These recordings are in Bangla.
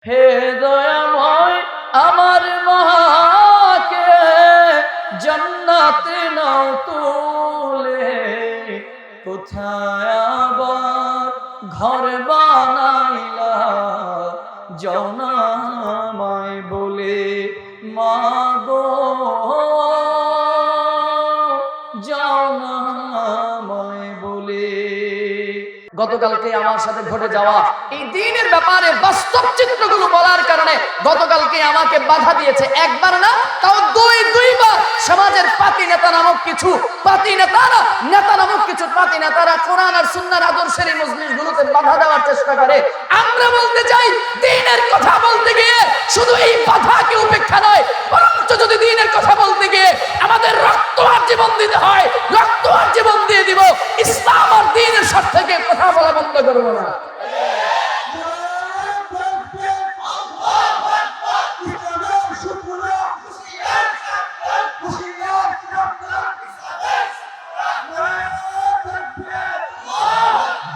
হে দয়াময় আমার মাকে জান্নাতে নাও তুলে, কোথায় আবার ঘর বানাইলা যাও না আমায় বলে, মা গো যাও না আমায় বলে। গতকালকে আমার সাথে ঘটে যাওয়া এই দ্বীনের ব্যাপারে বাস্তব চিত্রগুলো বলার কারণে গতকালকে আমাকে বাধা দিয়েছে, একবার না তাও দুইবার। সমাজের পাতি নেতা নামক কিছু পাতি নেতারা কোরআন আর সুন্নাহর আদর্শের এই মজলিসগুলোতে বাধা দেওয়ার চেষ্টা করে। আমরা বলতে চাই, দ্বীনের কথা বলতে গিয়ে শুধু এই বাধাকে উপেক্ষা নয়, বরঞ্চ যদি দ্বীনের কথা বলতে গিয়ে আমাদের রক্ত আর জীবন দিতে হয়, রক্ত আর জীবন দিয়ে দিব। ইসলাম আর দ্বীনের স্বার্থে কথা বলা বন্ধ করব না।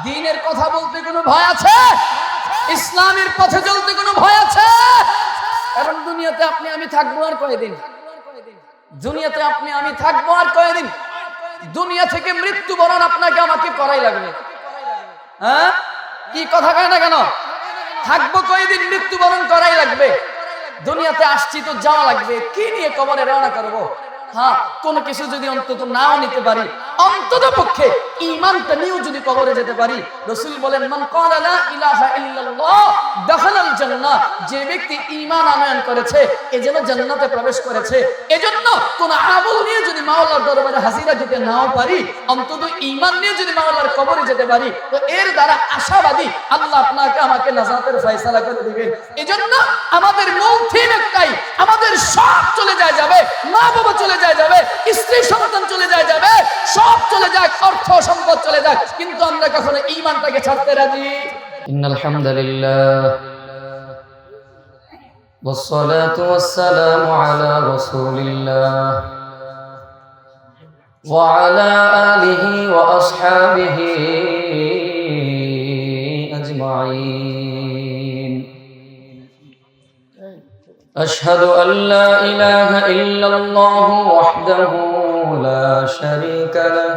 দ্বীনের কথা বলতে কোনো ভয় আছে? ইসলামের পথে চলতে কোনো ভয় আছে? কারণ দুনিয়াতে আপনি আমি থাকবো আর কয়দিন? দুনিয়াতে আপনি আমি থাকবো আর কয়দিন? দুনিয়া থেকে মৃত্যুবরণ আপনাকে আমাকে করাই লাগবে। হ্যাঁ, কি কথা কয় না কেন? থাকবো কয়দিন, মৃত্যুবরণ করাই লাগবে। দুনিয়াতে আসছি তো যাওয়া লাগবে, কি নিয়ে কবরে রওনা করবো? হ্যাঁ, কোনো কিছু যদি অন্তত নাও নিতে পারি, অন্তত পক্ষে ঈমানটা নিয়েও যদি কবরে যেতে পারি। রাসূল বলেন, মান ক্বালা লা ইলাহা ইল্লাল্লাহ দাখালাল জান্নাহ, যে ব্যক্তি ঈমান আনয়ন করেছে এ যেন জান্নাতে প্রবেশ করেছে। এজন্য কোন আমল নিয়ে যদি মাওলার দরবারে হাজিরা দিতে নাও পারি, অন্তত ঈমান নিয়ে যদি মাওলার কবরে যেতে পারি, তো এর দ্বারা আশাবাদী আল্লাহ আপনাকে আমাকে নাজাতের ফয়সালা করে দিবেন। এজন্য আমাদের মূল থিম একটাই, আমাদের সব চলে যাবে, মা বাবা চলে যাবে, স্ত্রী সন্তান চলে যাবে, সব চলে যাক, অর্থ সম্পদ চলে যাক, কিন্তু আমরা কখনো ঈমানটাকে ছাড়তে রাজি। ইন্নাল হামদুলিল্লাহ والصلاة والسلام على رسول الله وعلى آله وأصحابه أجمعين. أشهد أن لا إله إلا الله وحده لا شريك له،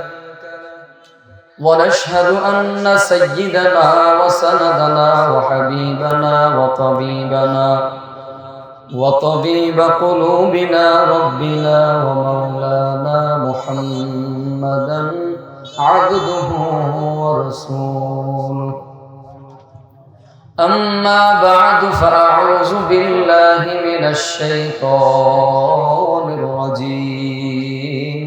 ونشهد أن سيدنا وسندنا وحبيبنا وطبيب قلوبنا ربنا ومولانا محمدا عبده ورسوله. أما بعد فأعوذ بالله من الشيطان الرجيم.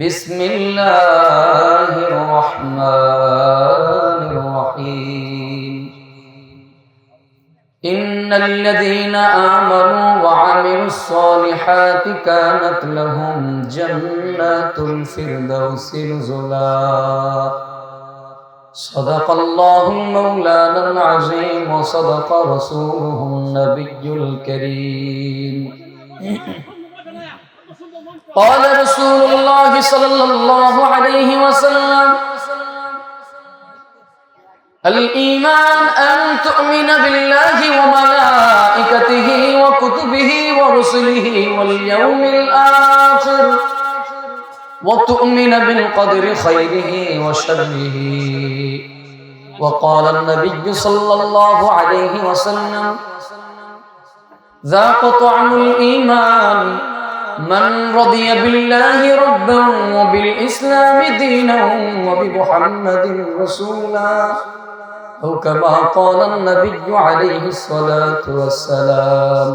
بسم الله الرحمن الرحيم. إن الذين آمنوا وعملوا الصالحات كانت لهم جنات الفردوس نزلا. صدق الله مولانا العظيم وصدق رسوله النبي الكريم. قال رسول الله صلى الله عليه وسلم: الإيمان أن تؤمن بالله وملائكته وكتبه ورسله واليوم الآخر وتؤمن بالقدر خيره وشره. وقال النبي صلى الله عليه وسلم: ذاق طعم الإيمان من رضي بالله ربا وبالإسلام دينا وبمحمد رسولا، أو كما قال النبي عليه الصلاة والسلام: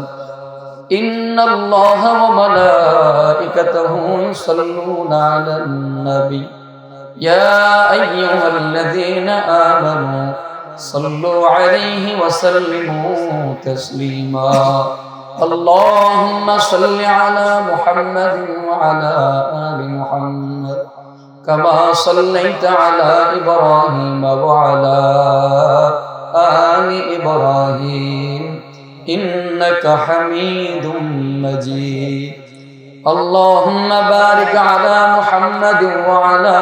إن الله وملائكته يصلون على النبي يا أيها الذين آمنوا صلوا عليه وسلموا تسليما. اللهم صل على محمد وعلى آل محمد كما صليت على إبراهيم وعلى آل إبراهيم إنك حميد مجيد. اللهم بارك على محمد وعلى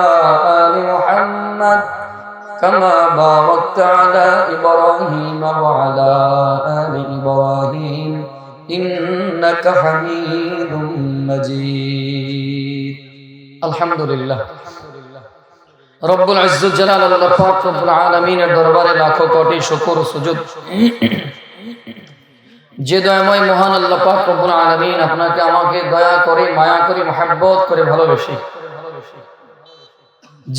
آل محمد كما باركت على إبراهيم وعلى آل إبراهيم إنك حميد مجيد الحمد لله রব্বুল ইজ্জত জালাল আল্লাহ পাক রব্বুল আলামিনের দরবারে লাখো কোটি শুকর ও সুজুদ যে দয়াময় মহান আল্লাহ পাক রব্বুল আলামিন আপনাকে আমাকে দয়া করে মায়া করে মহব্বত করে ভালোবেসে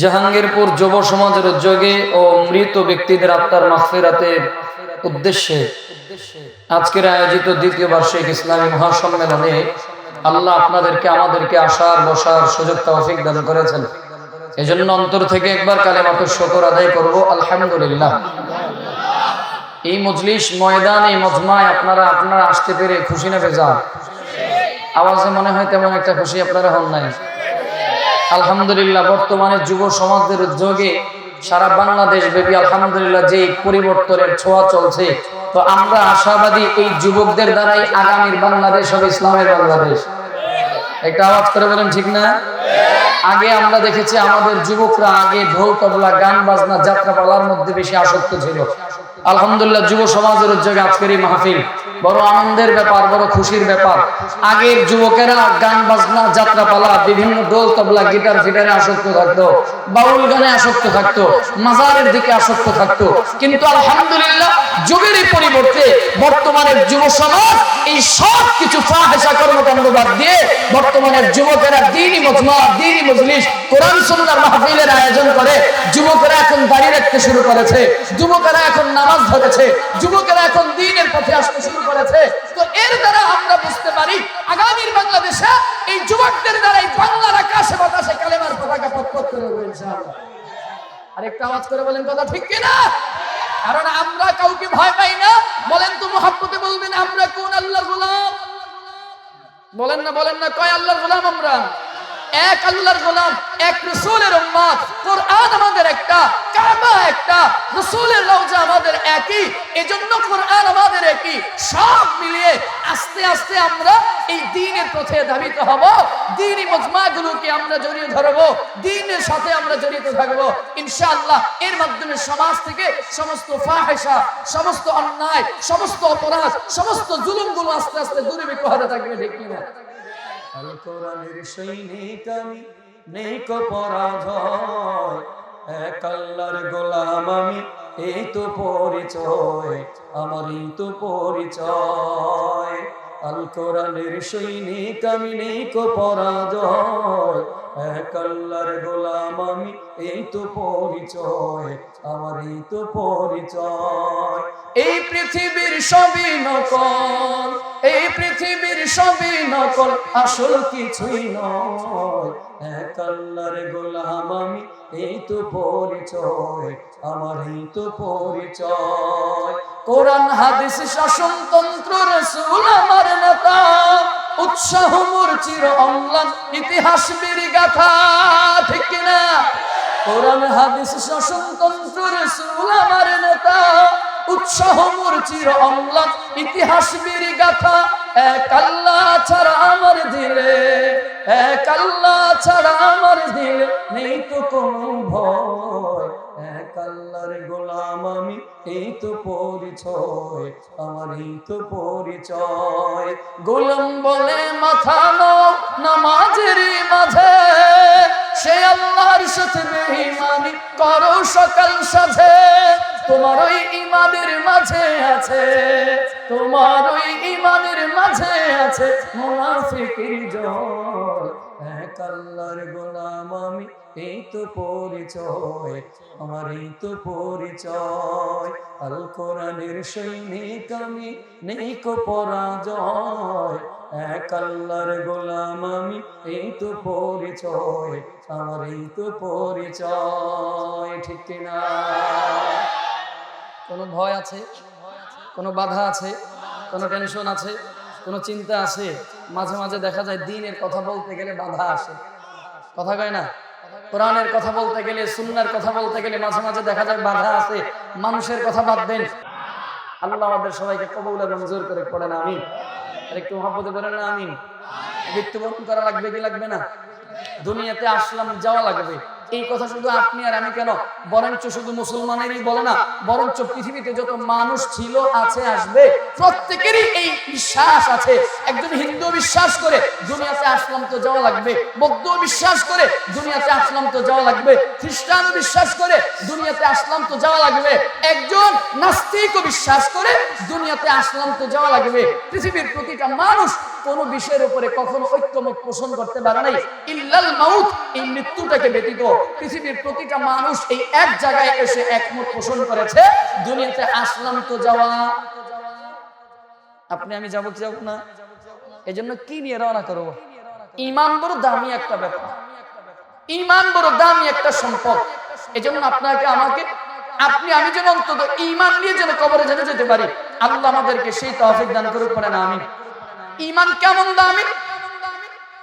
জাহাঙ্গীরপুর যুব সমাজের উদ্যোগে ও মৃত ব্যক্তিদের আত্মার মাগফিরাতের উদ্দেশ্যে আজকের আয়োজিত দ্বিতীয় বার্ষিক ইসলামী মহাসম্মেলনে আল্লাহ আপনাদেরকে আমাদেরকে আসার বসার সুযোগ তৌফিক দান করেছেন। এজন্য অন্তর থেকে একবার কালেমাতুর শুকর আদায় করব আলহামদুলিল্লাহ। এই মজলিস ময়দান এই মজমায় আপনারা আসতে পেরে খুশি না বেজার? আওয়াজে মনে হয় তেমন একটা খুশি আপনারা হন নাই। আলহামদুলিল্লাহ বর্তমানে যুব সমাজের উদ্যোগে সারা বাংলাদেশ ব্যাপী আলহামদুলিল্লাহ যে পরিবর্তনের ছোঁয়া চলছে, তো আমরা আশাবাদী এই যুবকদের দ্বারাই আগামীর বাংলাদেশ হবে ইসলামের বাংলাদেশ। একটা আওয়াজ করে বলেন ঠিক না? আগে আমরা দেখেছি আমাদের যুবকরা আগে ঢোল তবলা গান বাজনা যাত্রাপালার মধ্যে বেশি আসক্ত ছিল। আলহামদুলিল্লাহ যুব সমাজের উদ্যোগে আজকের এই মাহফিল বড় আনন্দের ব্যাপার, বড় খুশির ব্যাপার। আগের যুবকেরা গান বাজনা যাত্রাপালা বিভিন্ন ঢোল তবলা গিটার ফিটারে আসক্ত থাকতো, বাউল গানে আসক্ত থাকতো, মাজারের দিকে আসক্ত থাকতো। কিন্তু আলহামদুলিল্লাহ যুগের এই পরিবর্তে বর্তমানের যুব সমাজ এই সব কিছু ফাহিশা কর্মকাণ্ড বাদ দিয়ে বর্তমানের যুবকেরা দ্বীনি মজমা দ্বীনি মজলিস কোরআন সুন্নাহর মাহফিলের আয়োজন করে। যুবকেরা এখন দাড়ি রাখতে শুরু করেছে, যুবকেরা এখন নামাজ ধরেছে, যুবকেরা এখন দ্বীনের পথে আসতে শুরু করেছে। তো এর দ্বারা আমরা বুঝতে পারি আগামীর বাংলাদেশে এই যুবকদের দ্বারা এই বাংলার আকাশে বাতাসে কালেমার পতাকা পথ করে উঠবে ইনশাআল্লাহ। আরেকটা আওয়াজ করে বলেন কথা ঠিক কিনা? কারণ আমরা কাউকে ভয় পাই না। বলেন তো মুহাব্বতে বলবেন আমরা কোন আল্লাহর গোলাম? বলেন না কয় আল্লাহর গোলাম? আমরা এক আল্লাহর গোলাম, এক রাসূলের উম্মত। কোরআন আমাদের একটা, কাবা একটা, রাসূলের রওজা আমাদের একই, এজন্য কোরআন আমাদের একই। সব মিলিয়ে আস্তে আস্তে আমরা এই দ্বীনের পথে ধাবিত হব, দ্বীনি মজমাগুলোকে আমরা জড়িয়ে ধরবো, দ্বীনের সাথে আমরা জড়িত থাকবো ইনশাআল্লাহ। এর মাধ্যমে সমাজ থেকে সমস্ত ফাহিশা, সমস্ত অন্যায়, সমস্ত অপরাধ, সমস্ত জুলুমগুলো আস্তে আস্তে দূরীভূত হতে থাকবে। ঠিক কিনা? আল কোরআনের সৈনিক আমি, নেই কো পরাজয়, এক আল্লাহর গোলাম আমি, এই তো পরিচয় আমার, এই তো পরিচয়। আল কোরআনের সৈনিক আমি, নেই কো পরাজয়, এক আল্লাহর গোলাম আমি, এই তো পরিচয় আমার, এই তো পরিচয়। এই পৃথিবীর সবই নকল, এই পৃথিবীর সবই নকল, আসল কিছুই নয়, এক আল্লাহর গোলাম আমি, এই তো পরিচয় আমার, এই তো পরিচয়। কোরআন হাদিস শাসনতন্ত্র রাসূল আমার নেতা, উৎসাহ মোর চির অম্লান ইতিহাস বীরগাথা। ঠিক কিনা? কোরআন হাদিস শাসনতন্ত্র রাসূল আমার নেতা, উৎসাহ মোর চির অম্লান ইতিহাস বীরগাথা। এক আল্লাহ ছাড়া আমার দিলে, এক আল্লাহ ছাড়া আমার দিলে নেই তো কোনো ভয়, এক আল্লাহর গোলাম আমি, এই তো পরিচয় আমার, এই তো পরিচয়। গোলাম বলে মাথা নাও নামাজের মাঝে, সে আল্লাহর সাথে বেঈমানি করো সকাল সাথে। তোমার ওই ঈমানের মাঝে আছে, তোমার ওই ঈমানের মাঝে আছে মুনাফিকের জয়, এক আল্লাহর গোলাম আমি, এই তো পরিচয় আমার, এই তো পরিচয়। আল কোরআনের সৈনিক আমি, নেই কো পরাজয়, এক আল্লাহর গোলাম আমি, এই তো পরিচয় আমার, এই তো পরিচয়। ঠিক কিনা? কোনো ভয় আছে? কোনো বাধা আছে? কোনো টেনশন আছে? কোনো চিন্তা আছে? মাঝে মাঝে দেখা যায় দ্বীনের কথা বলতে গেলে বাধা আসে, কথা কয় না? কোরআনের কথা বলতে গেলে, সুন্নাহর কথা বলতে গেলে মাঝে মাঝে দেখা যায় বাধা আছে। মানুষের কথা বাদ দেন, আল্লাহ আমাদের সবাইকে কবুল আর মঞ্জুর করে পড়েন আমিন। আর একটু মহব্বতে বলেন না আমিন। মৃত্যুবরণ করা লাগবে কি লাগবে না? দুনিয়াতে আসলাম, যাওয়া লাগবে। এই কথা শুধু আপনি আর আমি কেন, বরঞ্চ শুধু মুসলমানেরই বলে না, বরঞ্চ পৃথিবীতে যত মানুষ ছিল, আছে, আসবে, প্রত্যেকেরই এই বিশ্বাস আছে। একজন হিন্দু বিশ্বাস করে দুনিয়াতে আসলাম তো যাওয়া লাগবে, বৌদ্ধ বিশ্বাস করে দুনিয়াতে আসলাম তো যাওয়া লাগবে, খ্রিস্টান বিশ্বাস করে দুনিয়াতে আসলাম তো যাওয়া লাগবে, একজন নাস্তিকও বিশ্বাস করে দুনিয়াতে আসলাম তো যাওয়া লাগবে। পৃথিবীর প্রতিটা মানুষ কোন বিষয়ের উপরে কখনো ঐক্যমত পোষণ করতে পারে নাই, ইল্লাল মাউত, এই মৃত্যুটাকে ব্যতীত। পৃথিবীর প্রতিটা মানুষ এই এক জায়গায় এসে একমত পোষণ করেছে, দুনিয়াতে আসলাম তো যাওয়া। আপনি আমি যাবো কি যাবো না? এই জন্য কি নিয়ে রওনা করবো? ঈমান বড় দামি একটা ব্যাপার, ঈমান বড় দামি একটা সম্পদ। এই জন্য আপনাকে আমাকে, আপনি আমি যেন অন্তত ঈমান নিয়ে যেন কবরে যেতে যেতে পারি, আল্লাহ আমাদেরকে সেই তৌফিক দান করুক, পড়েন আমিন। ঈমান কেমন দামি?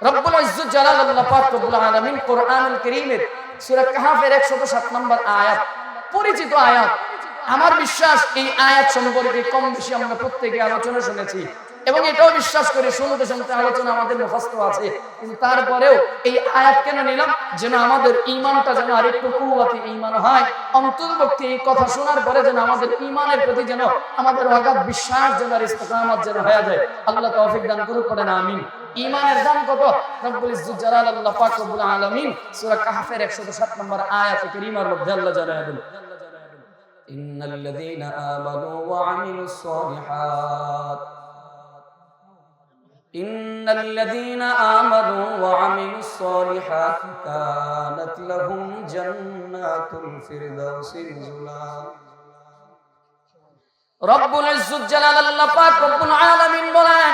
রব্বুল ইজ্জত জালাল আল্লাহ পাক রব্বুল আলামিন কোরআনুল কারীমের সূরা কাহফের 107 নম্বর আয়াত, পরিচিত আয়াত। আমার বিশ্বাস এই আয়াত সম্পর্কে কম বেশি আমরা প্রত্যেকে আলোচনা শুনেছি, এবং এটাও বিশ্বাস করি শুনতে শুনতে আলোচনা আমাদের মুখস্থ আছে। কিন্তু তারপরেও এই আয়াত কেন নিলাম? যেন আমাদের ঈমানটা যেন আরেকটু কুওয়াতি ঈমান হয়। অন্ততপক্ষে এই কথা শোনার পরে যেন আমাদের ঈমানের প্রতি যেন আমাদের অগাধ বিশ্বাস যেন আর ইস্তেকামত যেন হয়ে যায়। আল্লাহ তৌফিক দান করুক, পড়েন আমিন। ঈমানের দাম কত? রব্বুল ইজ্জত জালাল আল্লাহ পাক রব্বুল আলামিন সূরা কাহফের 107 নম্বর আয়াতে কারীমার মধ্যে আল্লাহ জানায় দেন, ইন্নাল্লাযীনা আমানু ওয়া আমিলুস সালিহাত, ইন্নাল্লাযীনা আমানু ওয়া আমিলুস সালিহাত কানাত লাহুম জান্নাতুল ফিরদাউসি নুজুলা। রব্বুল ইজ্জত জালাল আল্লাহ পাক রব্বুল আলামিন বলেন,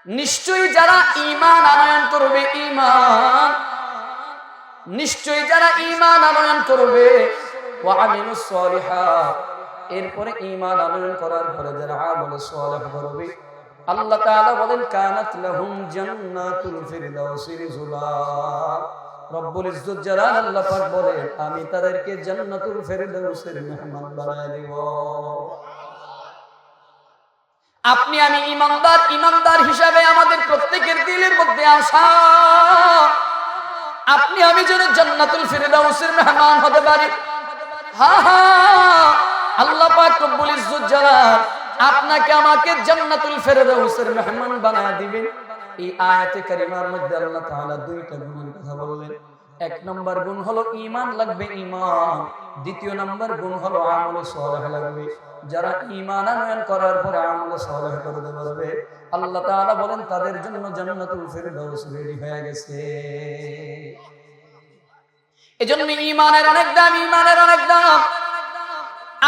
নিশ্চয়ই যারা ঈমান আনয়ন করবে, ঈমান, নিশ্চয়ই যারা ঈমান আনয়ন করবে, ওয়া আমিলুস সালিহাত, এরপরে ঈমান আনয়ন করার পরে যারা আমল সালেহ করবে, আল্লাহ তাআলা বলেন কানাত লাহুম জান্নাতুল ফিরদাউসি নুজুলা। রব্বুল ইজ্জত জালাল আল্লাহ পাক বলেন, আমি তাদেরকে জান্নাতুল ফিরদাউসের মেহমান বানায় দেব। আপনি আমি ঈমানদার, ঈমানদার হিসাবে আমাদের প্রত্যেকের দিলের মধ্যে আশা, আপনি আমি যেন জান্নাতুল ফিরদাউসের মেহমান হতে পারি। হ্যাঁ হ্যাঁ, আল্লাহ পাক রব্বুল ইজ্জত জালাল আপনাকে আমাকে জান্নাতুল ফিরদাউসের মেহমান বানায় দিবেন। এই আয়াতে কারিমার মধ্যে আল্লাহ তাআলা দুইটা গুণের কথা বললেন। এক নম্বর গুণ হলো ঈমান লাগবে, ঈমান। দ্বিতীয় নম্বর গুণ হলো আমল সালেহ লাগবে। যারা ঈমান আনয়ন করার পরে আমল সালেহ করতে পারবে, আল্লাহ তাআলা বলেন তাদের জন্য জান্নাতুল ফিরদাউস রেডি হয়ে গেছে। এজন্য ঈমানের অনেক দাম, ঈমানের অনেক দাম।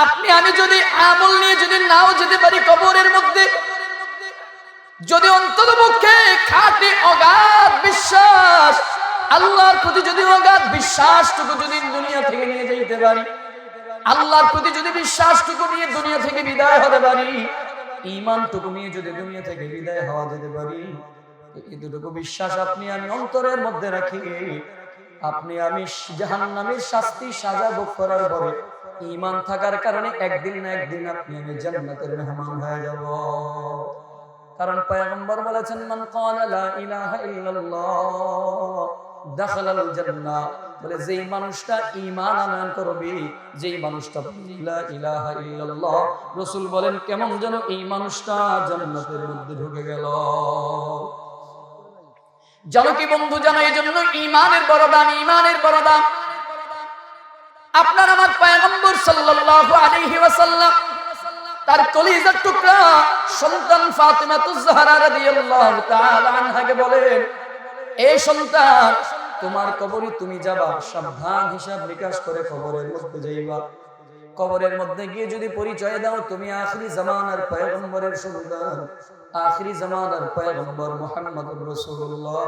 আপনি আমি যদি আমল নিয়ে যদি নাও যেতে পারি কবরের মধ্যে, যদি অন্ততপক্ষে খাঁটি অগাধ বিশ্বাস, আল্লাহর প্রতি যদি অগাধ বিশ্বাসটুকু যদি দুনিয়া থেকে নিয়ে যেতে পারি, আল্লাহর প্রতি যদি বিশ্বাসটুকু নিয়ে দুনিয়া থেকে বিদায় হতে পারি, ঈমানটুকু নিয়ে যদি দুনিয়া থেকে বিদায় হওয়া যেতে পারি, এই দুটো বিশ্বাস আপনি আমি অন্তরের মধ্যে রাখি, আপনি আমি জাহান্নামের শাস্তি সাজা ভোগ করার পরে ঈমান থাকার কারণে একদিন না একদিন আপনি আমি জান্নাতের মেহমান হয়ে যাব। কারণ পয়গম্বর বলেছেন, মান ক্বালা লা ইলাহা ইল্লাল্লাহ দাখালাল জান্নাহ, বলে যেই মানুষটা ঈমান আনয়ন করবে, যেই মানুষটা লা ইলাহা ইল্লাল্লাহ, রাসূল বলেন কেমন যেন এই মানুষটা জান্নাতের মধ্যে ঢুকে গেল। জানো কি বন্ধু, জানো এই জন্য ঈমানের বড় দাম, ঈমানের বড় দাম। আপনার আমার পয়গম্বর সাল্লাল্লাহু আলাইহি ওয়াসাল্লাম তার কলিজার টুকরা সন্তান ফাতিমাতুজ জাহরা রাদিয়াল্লাহু তাআলা আনহাকে বলেন, এই সন্তান, তোমার কবরে তুমি যাবা, সাবধান হিসাব নিকাশ করে কবরের মধ্যে যাইবা। কবরের মধ্যে গিয়ে যদি পরিচয় দাও তুমি আখিরি জামানার পয়গম্বরের সন্তান, আখিরি জামানার পয়গম্বর মুহাম্মদুর রাসূলুল্লাহ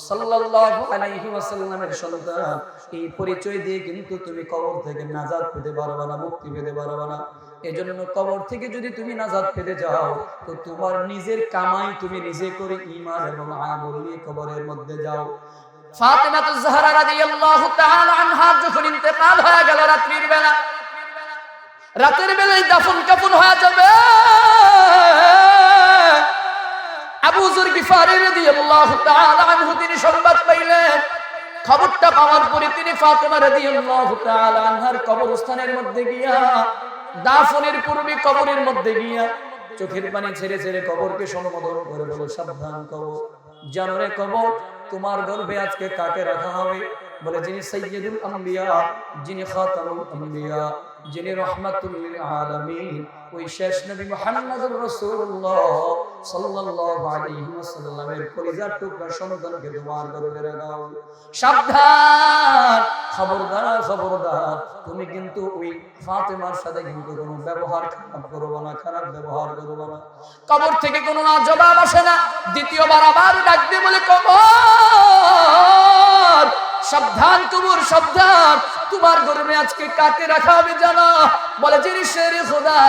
সাল্লাল্লাহু আলাইহি ওয়াসাল্লামের সন্তান, এই পরিচয় দিয়ে কিন্তু তুমি কবর থেকে নাজাত পেতে পারবে না, মুক্তি পেতে পারবে না। এজন্য কবর থেকে যদি তুমি নাজাত পেতে যাও, তো তোমার নিজের কামাই তুমি নিজে করে ঈমান এবং আমল নিয়ে কবরের মধ্যে যাও। ফাতিমাতুজ জাহরা রাদিয়াল্লাহু তাআলা আনহা যখন ইন্তেকাল হয়ে গেল রাত্রির বেলা, রাতের বেলায় দাফন কাফন হয়ে যাবে, আবু যর গিফারী রাদিয়াল্লাহু তাআলা আনহু তিনি সংবাদ পাইলেন, খবরটা পাওয়ার পরে তিনি ফাতেমা রাদিয়াল্লাহু তাআলা আনহার কবরস্থানের মধ্যে গিয়া দাফনের পূর্বে কবরের মধ্যে গিয়া চোখের পানি ছেড়ে ছেড়ে কবরকে সম্বোধন করে বলো, সাবধান কবর, জানো রে কবর, তোমার গর্ভে আজকে কাকে রাখা হবে? বলে, যিনি সাইয়্যিদুল আম্বিয়া, যিনি খাতামুল আম্বিয়া, যিনি রাহমাতুল লিল আলামিন, ওই শেষ নবী মুহাম্মদুর রাসূলুল্লাহ সাল্লাল্লাহু আলাইহি ওয়াসাল্লামের কলিজার টুকরা সন্তানকে তোমার গর্ভে রাখা হবে। সাবধান, খবরদার খবরদার, তুমি কিন্তু ওই ফাতেমার সাথে কিন্তু কোনো ব্যবহার খারাপ করবে না, খারাপ ব্যবহার করবে না। কবর থেকে কোনো না জবাব আসে না। দ্বিতীয়বার আবার ডাক দিয়ে বলে, কবর, সাবধান কবর, সাবধান, তোমার গর্ভে আজকে কাকে রাখা হবে জানো? বলে, যিনি শেরে খোদা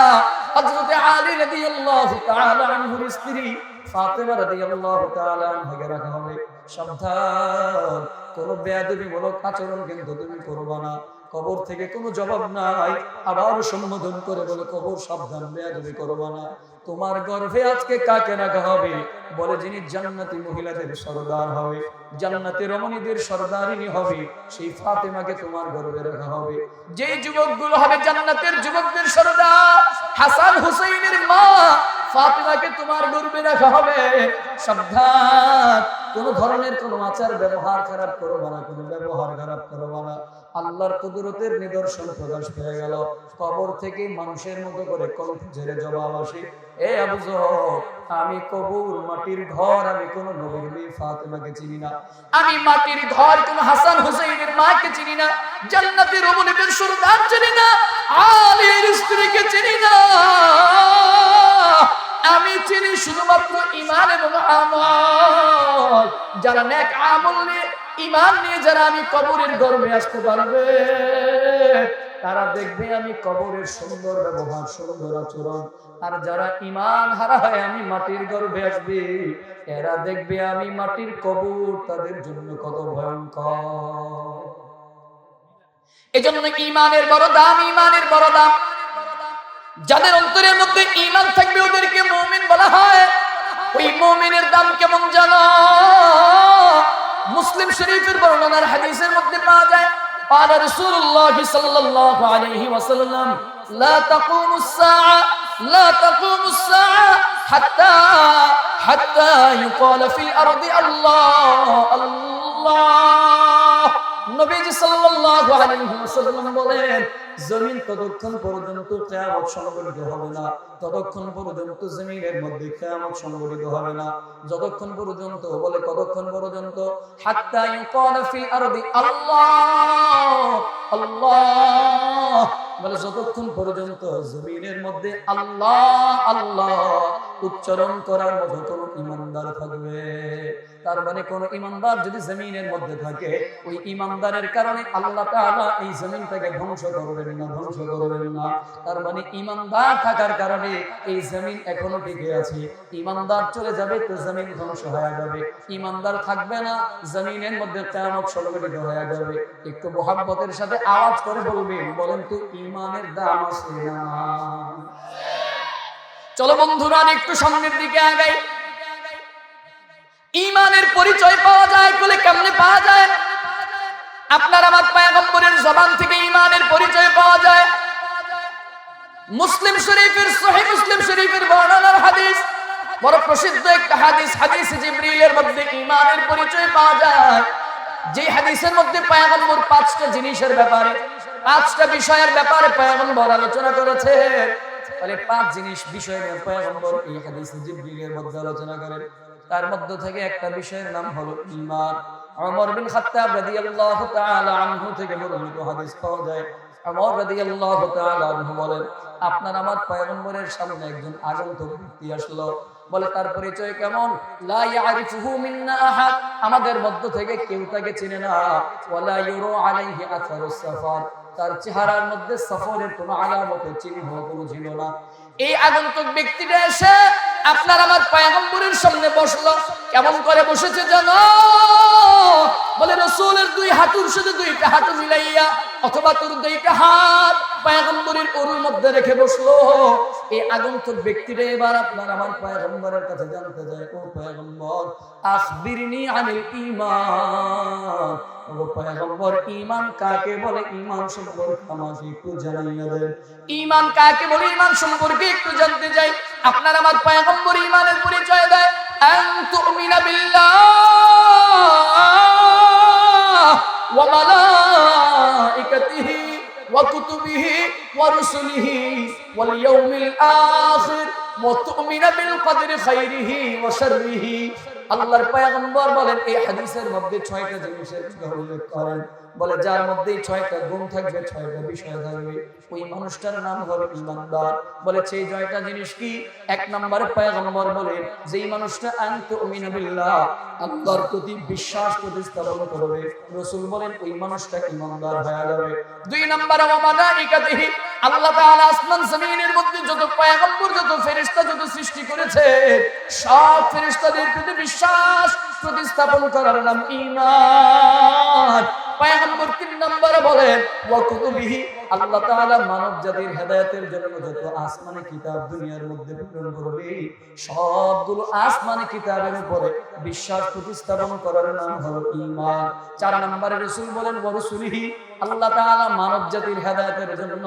হযরত আলী রাদিয়াল্লাহু তাআলা আনহুর স্ত্রী ফাতেমা রাদিয়াল্লাহু তাআলা আনহাকে রাখা হবে। সাবধান, কোন বেয়াদবিমূলক আচরণ কিন্তু তুমি করবে না। কবর থেকে কোনো জবাব নাই। আবার সম্বোধন করে বলে, কবর, সাবধান, বেয়াদবি করবে না। তোমার গর্ভে আজকে কাকে রাখা হবে? বলে, যিনি জান্নাতি মহিলাদের সরদার হবে, জান্নাতি রমণীদের সরদারিনী হবে, সেই ফাতেমাকে তোমার গর্ভে রাখা হবে। যেই যুবকগুলো হবে জান্নাতের যুবকদের সরদার, হাসান হুসাইনের মা ফাতেমাকে তোমার গর্ভে রাখা হবে। সাবধান, কোন ধরনের কোন আচার ব্যবহার খারাপ করবে না, কোন ব্যবহার খারাপ করবে না। আল্লাহর কুদরতের নিদর্শন প্রকাশ হয়ে গেল। কবর থেকে মানুষের মতো করে কণ্ঠ ঝেড়ে জবাব আসে, এ আবু যর, আমি কবর, মাটির ঘর, আমি কোন নবীর মেয়ে ফাতেমাকে চিনি না। আমি মাটির ঘর কোন হাসান হুসাইনের মাকে চিনি না, জান্নাতের রমণীদের সরদার চিনি না, আলীর স্ত্রীকে চিনি না। আমি চিনি শুধুমাত্র ঈমান এবং আমল। যারা নেক আমল নিয়ে, ঈমান নিয়ে যারা আমি কবরের গর্ভে আসতে পারবে, তারা দেখবে আমি কবরের সুন্দর ব্যবহার, সুন্দর আচরণ। আর যারা ঈমান হারা হয় আমি মাটির গর্ভে আসবে, এরা দেখবে আমি মাটির কবর তাদের জন্য কত ভয়ঙ্কর। এজন্য ঈমানের বড় দাম, ঈমানের বড় দাম। যাদের অন্তরের মধ্যে ঈমান থাকবে ওদেরকে মুমিন বলা হয়। ওই মুমিনের দাম কেমন জানো? মুসলিম শরীফের বর্ণনার হাদিসের মধ্যে পাওয়া যায়, قال رسول الله صلى الله عليه وسلم لا تقوم الساعة لا تقوم الساعة حتى يقال في الأرض الله الله। নবীজি সাল্লাল্লাহু আলাইহি ওয়াসাল্লাম বলেন, জমিন ততক্ষণ পর্যন্ত কিয়ামত সংঘটিত হবে না, ততক্ষণ পর্যন্ত জমিনের মধ্যে কিয়ামত সংঘটিত হবে না, যতক্ষণ পর্যন্ত, বলে কতক্ষণ পর্যন্ত? হাত্তা ইউকালা ফিল আরদি আল্লাহ আল্লাহ, বলে যতক্ষণ পর্যন্ত জমিনের মধ্যে আল্লাহ আল্লাহ উচ্চারণ করার মতো কোন ঈমানদার থাকবে। তার মানে কোন ঈমানদার যদি জমিনের মধ্যে থাকে, ওই ঈমানদারের কারণে আল্লাহ তাআলা এই জমিনটাকে ধ্বংস করবেন না, ধ্বংস করবেন না। তার মানে ঈমানদার থাকার কারণে এই জমিন এখনো টিকে আছে। ঈমানদার চলে যাবে তো জমিন ধ্বংস হয়ে যাবে, ঈমানদার থাকবে না, জমিনের মধ্যে কিয়ামত সংঘটিত হয়ে যাবে। একটু মুহাব্বতের সাথে আওয়াজ করে বলবেন, বলেন তো ঈমানের দাম আছে না? চলো বন্ধুরা একটু সামনের দিকে আগাই। ঈমানের পরিচয় পাওয়া যায় বলে কেমনে পাওয়া যায়? আপনার আমার পয়গম্বরের জবান থেকে ঈমানের পরিচয় পাওয়া যায়। মুসলিম শরীফের, সহিহ মুসলিম শরীফের বর্ণনার হাদিস, বড় প্রসিদ্ধ একটা হাদিস, হাদিস জিবরিলের মধ্যে ঈমানের পরিচয় পাওয়া যায়। যে হাদিসের মধ্যে পয়গম্বর 5টা জিনিসের ব্যাপারে, 5টা বিষয়ের ব্যাপারে পয়গম্বর আলোচনা করেছেন। বলে 5 জিনিস বিষয় নিয়ে পয়গম্বর এই হাদিস জিবরিলের মধ্যে আলোচনা করেন। তার মধ্য থেকে একটা বিষয়ের নাম হলো ঈমান। ওমর বিন খাত্তাব রাদিয়াল্লাহু তাআলা আনহু থেকে বর্ণিত হাদিস পাওয়া যায়। ওমর রাদিয়াল্লাহু তাআলা আনহু বলেন, আপনার আমার পয়গম্বরের সামনে একজন আগন্তুক ব্যক্তি আসলো। বলে তার পরিচয় কেমন? লা ইয়ারিফুহু মিন্না আহাদ, আমাদের মধ্য থেকে কেউ তাকে চেনে না। ওয়ালা ইউরু আলাইহি আথারুস সাফার, তার চেহারার মধ্যে সফরের কোনো আলামত, চিহ্ন কোনো ছিল না। এই আগন্তুক ব্যক্তিটা এসে আপনার আমার পয়গম্বরের সামনে বসলো। কেমন করে বসেছে জানো? বলে রাসূলের 2 হাঁটুর সাথে 2টা হাঁটু মিলাইয়া, অথবা তোর 2টা হাত পয়গম্বরের উরুর মধ্যে রেখে বসলো। এই আগন্তুক ব্যক্তিটা এবার আপনার আমার পয়গম্বরের কাছে জানতে যায়, ও পয়গম্বর, আখবিরনি আনিল ঈমান। ও পয়গম্বর, ঈমান কাকে বলে? ঈমান সম্পর্কে আমাকে একটু জানিয়ে দেন। ঈমান কাকে বলে? ঈমান সম্পর্কে একটু জানতে চাই। আপনার আমার পয়গম্বর ঈমানের পরিচয় দেয়, আন তুমিনা বিল্লাহ ওয়া মালাইকাতিহি ওয়া কুতুবিহি ওয়া রুসুলিহি ওয়াল ইয়াউমিল আখির ওয়া তুমিনা বিল কদরি খাইরিহি ওয়া শাররিহি। আল্লাহর পয়গম্বর বলেন, এই হাদিসের মধ্যে 6টা জিনিসের কথা উল্লেখ করেন। বলে যার মধ্যে 6টা গুণ থাকবে, 6টা বিষয় থাকবে, ওই মানুষটার নাম হলো ঈমানদার। বলে সেই 6টা জিনিস কি? 1 নম্বরে পয়গম্বর বলেন, যেই মানুষটা আনতুমিনা বিল্লাহ, আল্লাহর প্রতি বিশ্বাস প্রতিস্থাপন করবে, রাসূল বলেন ওই মানুষটা ঈমানদার হয়ে যাবে। 2 নম্বরে ওয়া মালাইকাতিহি, আল্লাহ তাআলা আসমান জমিনের মধ্যে যত পয়গম্বর, যত ফেরেশতা, যত সৃষ্টি করেছে, সব ফেরেশতাদের প্রতি বিশ্বাস প্রতিস্থাপন করার নাম ঈমান। পয়গম্বর 3 নম্বরে বলেন, ওয়া কুতুবিহি, আল্লাহ তাআলা মানব জাতির হেদায়েতের জন্য যত আসমানি কিতাব দুনিয়ার মধ্যে প্রেরণ করবে, সবগুলো আসমানি কিতাবের উপরে বিশ্বাস প্রতিস্থাপন করার নাম হলো ঈমান। 4 নম্বরে রাসূল বলেন, ওয়া রাসূলিহি, আল্লাহ তাআলা মানব জাতির হেদায়েতের জন্য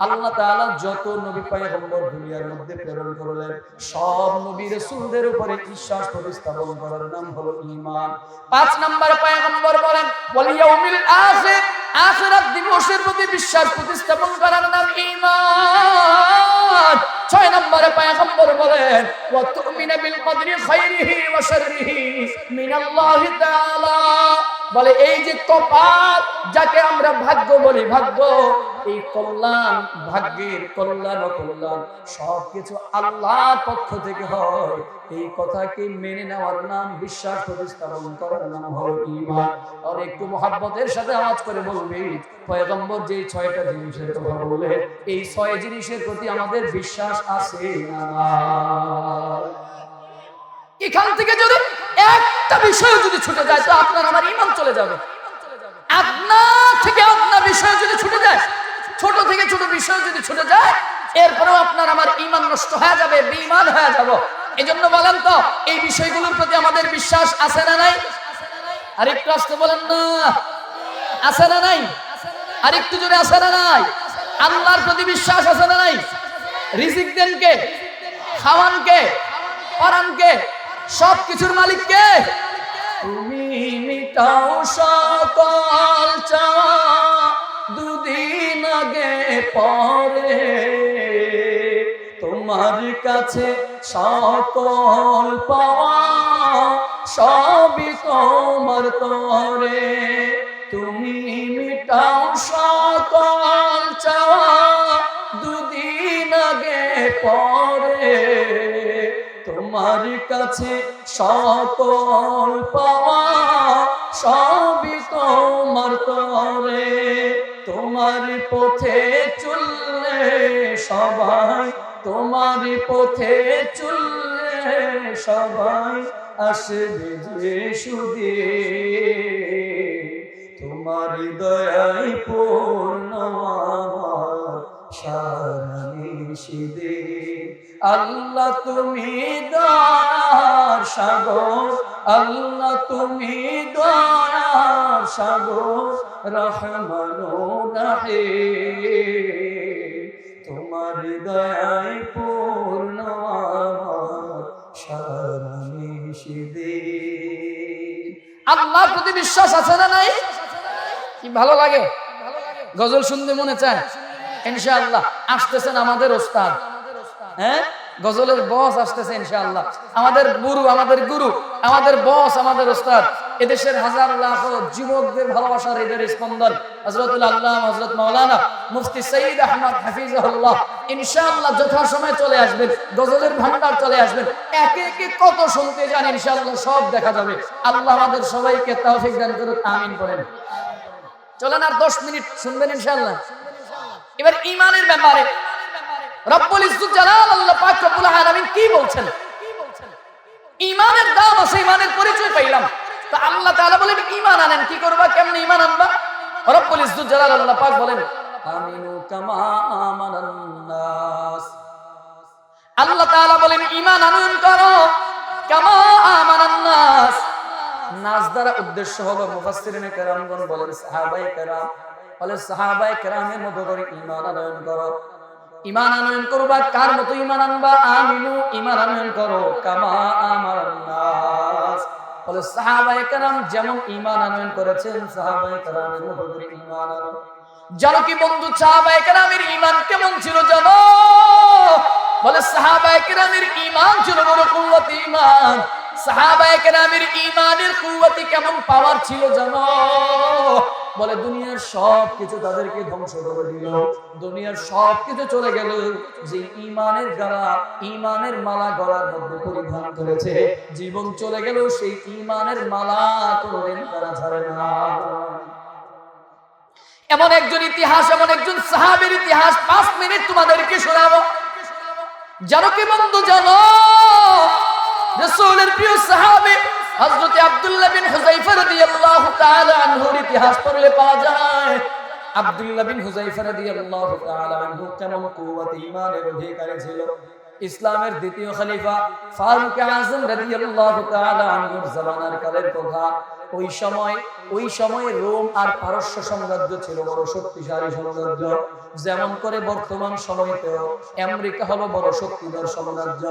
আল্লাহ তাআলা যত নবী পয়গম্বর দুনিয়ার মধ্যে প্রেরণ করলেন, সব নবী রাসূলদের উপরে বিশ্বাস প্রতিস্থাপন করার নাম হলো ঈমান। 5 নম্বরে পয়গম্বর বলেন, ওয়াল ইয়াউমিল আখির, আখিরাত দিবসের প্রতি বিশ্বাস প্রতিস্থাপন করার নাম ঈমান। 6 নম্বরে পয়গম্বর বলেন, ওয়া তুমিনা বিল কদরি খাইরিহি ওয়া শাররিহি মিনাল্লাহি তাআলা। বলে এই যে কপাল, যাকে আমরা ভাগ্য বলি, ভাগ্য, এই কল্যাণ, ভাগ্যের কল্যাণ অকল্যাণ সবকিছু আল্লাহর পক্ষ থেকে হয়। এই কথাকে মেনে নেওয়ার নাম, বিশ্বাস প্রতিস্থাপন করার নাম হলো ঈমান। আর একটু মহব্বতের সাথে আওয়াজ করে বলবি, পয়গম্বর যে 6টা জিনিসের কথা বলে, এই 6 জিনিসের প্রতি আমাদের বিশ্বাস আছে না? এখান থেকে যদি একটা বিষয় যদি ছুটে যায়, তো আপনার আমার ঈমান চলে যাবে। আপনার থেকে আপনার বিষয় যদি ছুটে যায়, ছোট থেকে ছোট বিষয় যদি ছুটে যায়, এরপরেও আপনার আমার ঈমান নষ্ট হয়ে যাবে, বেঈমান হয়ে যাব। এজন্য বলেন তো, এই বিষয়গুলোর প্রতি আমাদের বিশ্বাস আছে না নাই? আরেকটু আসতে বলেন না, আছে না নাই? আরেকটু জোরে, আছে না নাই? আল্লাহর প্রতি বিশ্বাস আছে না নাই? রিজিক দেন কে? খাওয়ান কে? পরান কে? সব কিছুর মালিক কে? তুমি মিটাও সকল চাওয়া, দুদিন আগে পরে তোমার কাছে সকল পাওয়া, সবই তোমার তরে। তুমি মিটাও সকল চাওয়া, দুদিন আগে পরে তোমার কাছে সকল পাওয়া, সবই তোমার তরে। তোমার পথে চললে সবাই, তোমার পথে চললে সবাই আসবে যে সুদে। তোমার দয়াই পূর্ণ আমার সারা নিশিদে। আল্লাহ তুমি দয়ার সাগর, আল্লাহ তুমি দয়ার সাগর, রহমানো রাহিম। তোমার দয়ায় পূর্ণ আমার সারা নিশিদে। আল্লাহর প্রতি বিশ্বাস আছে না নাই? কি ভালো লাগে, গজল শুনতে মনে চায়। ইনশাআল্লাহ আসতেছেন আমাদের ওস্তাদ, হ্যাঁ, গজলের বস আসতেছে ইনশাআল্লাহ। আমাদের গুরু, আমাদের গুরু, আমাদের বস, আমাদের ওস্তাদ, এদেশের হাজার লাখো যুবকদের ভালোবাসার হৃদয়ের স্পন্দন হযরতুল আল্লামা হযরত মাওলানা মুফতি সৈয়দ আহমদ হাফিজাহুল্লাহ ইনশাআল্লাহ যথাসময়ে চলে আসবেন। গজলের ভান্ডার চলে আসবেন, একে একে কত শুনতে যান, ইনশাআল্লাহ সব দেখা যাবে। আল্লাহ আমাদের সবাইকে তৌফিক দান করুন, আমিন বলেন। চলেন আর 10 মিনিট শুনবেন ইনশাআল্লাহ। এবার ঈমানের ব্যাপারে রব্বুল ইজ্জত জালাল আল্লাহ পাক রব্বুল আলামিন কি বলছেন? ঈমানের দাম আছে, ঈমানের পরিচয় পাইলাম। তো আল্লাহ তাআলা বলেন ঈমান আনেন, কি করবা, কেমনে ঈমান আনবা? রব্বুল ইজ্জত জালাল আল্লাহ পাক বলেন, আমিনু কামা আমানান নাস। আল্লাহ তাআলা বলেন ঈমান আনয়ন করো কামা আমানান নাস। নাস দ্বারা উদ্দেশ্য হলো মুফাসসিরিনে কেরামগণ বলেন সাহাবায়ে কেরাম, বলে সাহাবায়ে কেরামের মতো করে ঈমান আনয়ন করো। ঈমান আনয়ন করবা কার মতো ঈমান আনবা? আমিনু ঈমান আনয়ন করো কামা আমানান নাস। বলে সাহাবায়ে কেরাম যেমন ঈমান আনয়ন করেছেন সাহাবায়ে কেরামের মতো করে ঈমান আনো। জানো কি বন্ধু সাহাবায়ে কেরামের ঈমান কেমন ছিল জানো? বলে সাহাবায়ে কেরামের ঈমান ছিল বড় কুওয়াতি ঈমান। সাহাবায়ে কেরামের ঈমানের কুওয়াতি কেমন পাওয়ার ছিল জানো? বলে দুনিয়ার সব কিছু তাদেরকে ধ্বংস করে দিল, দুনিয়ার সব কিছু চলে গেল, যে ঈমানের গালা ঈমানের মালা গলার মধ্যে পরিধান করেছে, জীবন চলে গেল সেই ঈমানের মালা কোনদিন তারা ছাড়ে না। এমন একজন ইতিহাস, এমন একজন সাহাবীর ইতিহাস 5 মিনিট তোমাদেরকে শোনাবো। জানো কি বন্ধু জানো? রাসূলের প্রিয় সাহাবী হযরত আব্দুল্লাহ বিন হুযায়ফা রাদিয়াল্লাহু তাআলা আনহুর ইতিহাস পড়লে পাওয়া যায় আব্দুল্লাহ বিন হুযায়ফা রাদিয়াল্লাহু তাআলা আনহু কেমন কুওয়াতে ঈমানের অধিকারী ছিল। ইসলামের দ্বিতীয় খলিফা ফারুক আযম রাদিয়াল্লাহু তাআলা আনহুর জামানার কালের কথা। ওই সময় রোম আর পারস্য সাম্রাজ্য ছিল বড় শক্তিশালী সাম্রাজ্য। যেমন করে বর্তমান সময়তেও আমেরিকা হলো বড় শক্তিধর সাম্রাজ্য।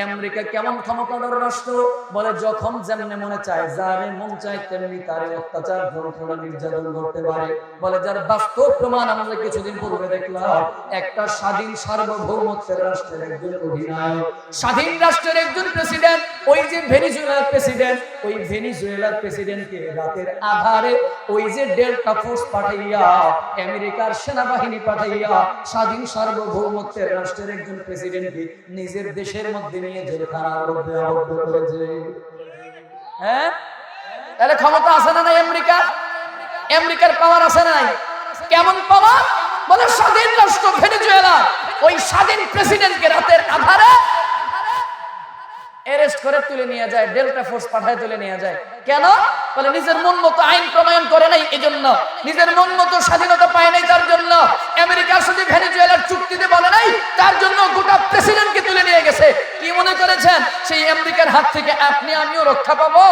আমেরিকা কেমন ক্ষমতাধর রাষ্ট্র? বলে যখন যেমনে মনে চায়, যারে মন চায় তেমনি তারে অত্যাচার যন্ত্রণা নির্যাতন করতে পারে। বলে যার বাস্তব প্রমাণ আমরা কিছুদিন পূর্বে দেখলাম, একটা স্বাধীন সার্বভৌমত্বের রাষ্ট্রের একজন অধিনায়ক, স্বাধীন রাষ্ট্রের একজন প্রেসিডেন্ট, ওই যে ভেনিজুয়েলার প্রেসিডেন্ট, ওই ভেনিজুয়েলার প্রেসিডেন্টকে রাতের আধারে ওই যে ডেল্টা ফোর্স পাঠাইয়া, আমেরিকার সেনাবাহিনী পাঠাইয়া স্বাধীন সার্বভৌমত্বের রাষ্ট্রের একজন প্রেসিডেন্টকে নিজের দেশের মধ্যে নিয়ে জেলখানার মধ্যে আবদ্ধ করেছে। হ্যাঁ, তাহলে ক্ষমতা আছে না নাই আমেরিকা? আমেরিকার পাওয়ার আছে নাই? কেমন পাওয়ার? বলে স্বাধীন রাষ্ট্র ভেনিজুয়েলা ওই স্বাধীন প্রেসিডেন্টকে রাতের আধারে অ্যারেস্ট করে তুলে নিয়ে যায়, ডেল্টা ফোর্স পাঠায় তুলে নিয়ে যায়। কেন? বলে নিজের মন মতো আইন প্রণয়ন করে নাই, এজন্য। নিজের মন মতো স্বাধীনতা পায় নাই, তার জন্য। আমেরিকার সাথে ভেনিজুয়েলার চুক্তিতে বলে নাই, তার জন্য গোটা প্রেসিডেন্টকে তুলে নিয়ে গেছে। কি মনে করেছেন সেই আমেরিকার হাত থেকে আপনি আমিও রক্ষা পাবো?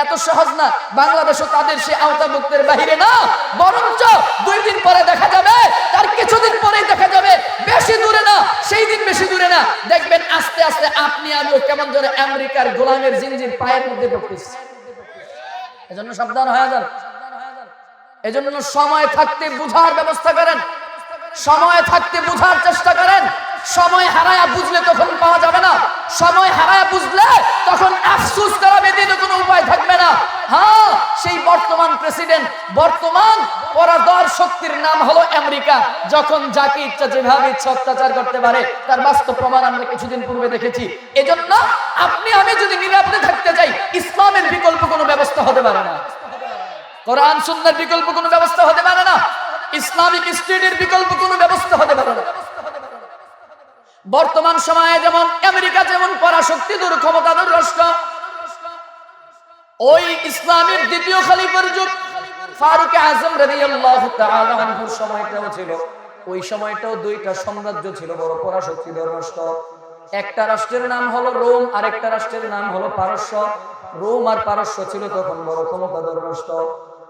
এত সহজ না। বাংলাদেশও তাদের সে আওতাভুক্তের বাহিরে না, বরঞ্চ 2 দিন পরে দেখা যাবে, তার কিছুদিন পরেই দেখা যাবে, বেশি দূরে না, সেই দিন বেশি দূরে না, দেখবেন আস্তে আস্তে আপনি আমিও কেমন ধরে আমেরিকার গোলামের জিনজির পায়ের মধ্যে পড়তেছে। এজন্য সাবধান হয়ে যান। এজন্য সময় থাকতে বুঝার ব্যবস্থা করেন, সময় থাকতে বুঝার চেষ্টা করেন। সময় হারায়া বুঝলে তখন পাওয়া যাবে না, সময় হারায়া বুঝলে তখন আফসোস করা ব্যতীত কোনো উপায় থাকবে না। হ্যাঁ, সেই বর্তমান প্রেসিডেন্ট, বর্তমান পরাধর শক্তির নাম হলো আমেরিকা, যখন যাকে ইচ্ছা যেভাবে ইচ্ছা অত্যাচার করতে পারে, তার বাস্তব প্রমাণ আমরা কিছুদিন পূর্বে দেখেছি। এজন্য আপনি আমি যদি নিরাপদে থাকতে চাই, ইসলামের বিকল্প কোনো ব্যবস্থা হতে পারে না, কোরআন সুন্নাহর বিকল্প কোনো ব্যবস্থা হতে পারে না, ইসলামিক স্টেটের বিকল্প কোনো ব্যবস্থা হতে পারে না। বর্তমান সময়ে যেমন আমেরিকা যেমন পরাশক্তিধর ক্ষমতাধর রাষ্ট্র, ওই ইসলামের দ্বিতীয় খলিফার যুগ ফারুক আযম রাদিয়াল্লাহু তাআলা আনহুর সময়টাও ছিল। ওই সময়টাও 2টা সাম্রাজ্য ছিল বড় পরাশক্তিধর রাষ্ট্র। একটা রাষ্ট্রের নাম হলো রোম, আর একটা রাষ্ট্রের নাম হলো পারস্য। রোম আর পারস্য ছিল তখন বড় ক্ষমতাধর রাষ্ট্র।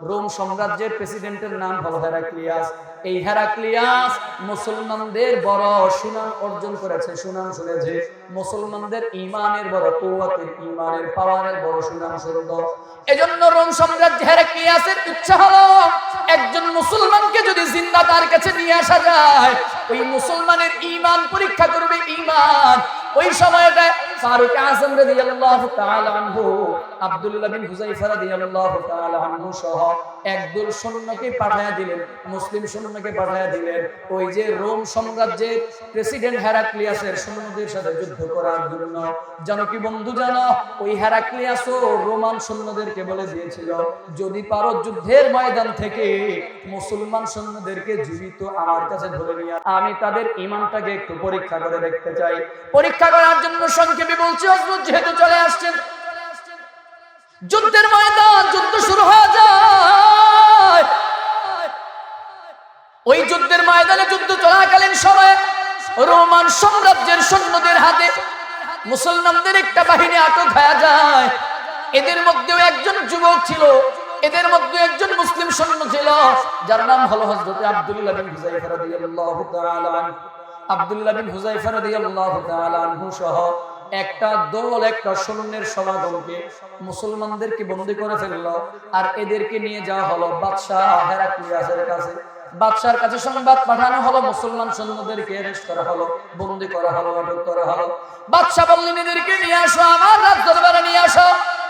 রোম সাম্রাজ্যের প্রেসিডেন্টের নাম হলো হেরাক্লিয়াস। এই হেরাক্লিয়াস মুসলমানদের বড় সুনাম অর্জন করেছে, সুনাম শুনেছে, মুসলমানদের ঈমানের বড় কুওয়াতের, ঈমানের পাওয়ারের বড় সুনাম শুনতো। এজন্য রোম সাম্রাজ্য হেরাক্লিয়াসের ইচ্ছা হলো একজন মুসলমানকে যদি জিন্দা তার কাছে নিয়ে আসা যায়, ওই মুসলমানের ঈমান পরীক্ষা করবে, ঈমান। ওই সময়টায় ফারুক আযম রাদিয়াল্লাহু তাআলা আনহু আব্দুল্লাহ বিন হুযায়ফা রাদিয়াল্লাহু তাআলা আনহু সহ একদল সৈন্যকে পাঠায়া দিলেন, মুসলিম সৈন্যকে পাঠায়া দিলেন ওই যে রোম সাম্রাজ্যের প্রেসিডেন্ট হেরাক্লিয়াসের সৈন্যদের সাথে যুদ্ধ করার জন্য। জানো কি বন্ধু জানো, ওই হেরাক্লিয়াসও রোমান সৈন্যদেরকে বলে দিয়েছিল, যদি পারো যুদ্ধের ময়দান থেকে মুসলমান সৈন্যদেরকে জীবিত আমার কাছে ধরে নিয়ে আমি তাদের ঈমানটাকে একটু পরীক্ষা করে দেখতে চাই। পরীক্ষা করার জন্য সংক্ষেপে বলছি, হযরত যেহেতু চলে আসছেন, যুদ্ধের ময়দান, যুদ্ধ শুরু হয়ে যায়। ওই যুদ্ধের ময়দানে যুদ্ধ চলাকালীন সময়ে রোমান সাম্রাজ্যের সৈন্যদের হাতে মুসলমানদের একটা বাহিনী আটক হয়ে যায়। এদের মধ্যেও একজন যুবক ছিল, এদের মধ্যে একজন মুসলিম সৈন্য ছিল, যার নাম হলো হযরত আব্দুল্লাহ বিন হুযায়ফা রাদিয়াল্লাহু তাআলা আনহু। আব্দুল্লাহ বিন হুযায়ফা রাদিয়াল্লাহু তাআলা আনহু সহ একটা দল, একটা সৈন্যের সমাগমকে মুসলমানদেরকে বন্দী করে ফেললো, আর এদেরকে নিয়ে যাওয়া হলো বাদশাহ হেরাক্লিয়াসের কাছে। বাদশার কাছে সংবাদ পাঠানো হলো, মুসলমান সৈন্যদেরকে অ্যারেস্ট করা হলো, বন্দী করা হলো, আটক করা হলো। বাদশা বললেন, এদেরকে নিয়ে আসো, আমার রাজ দরবারে নিয়ে আসো।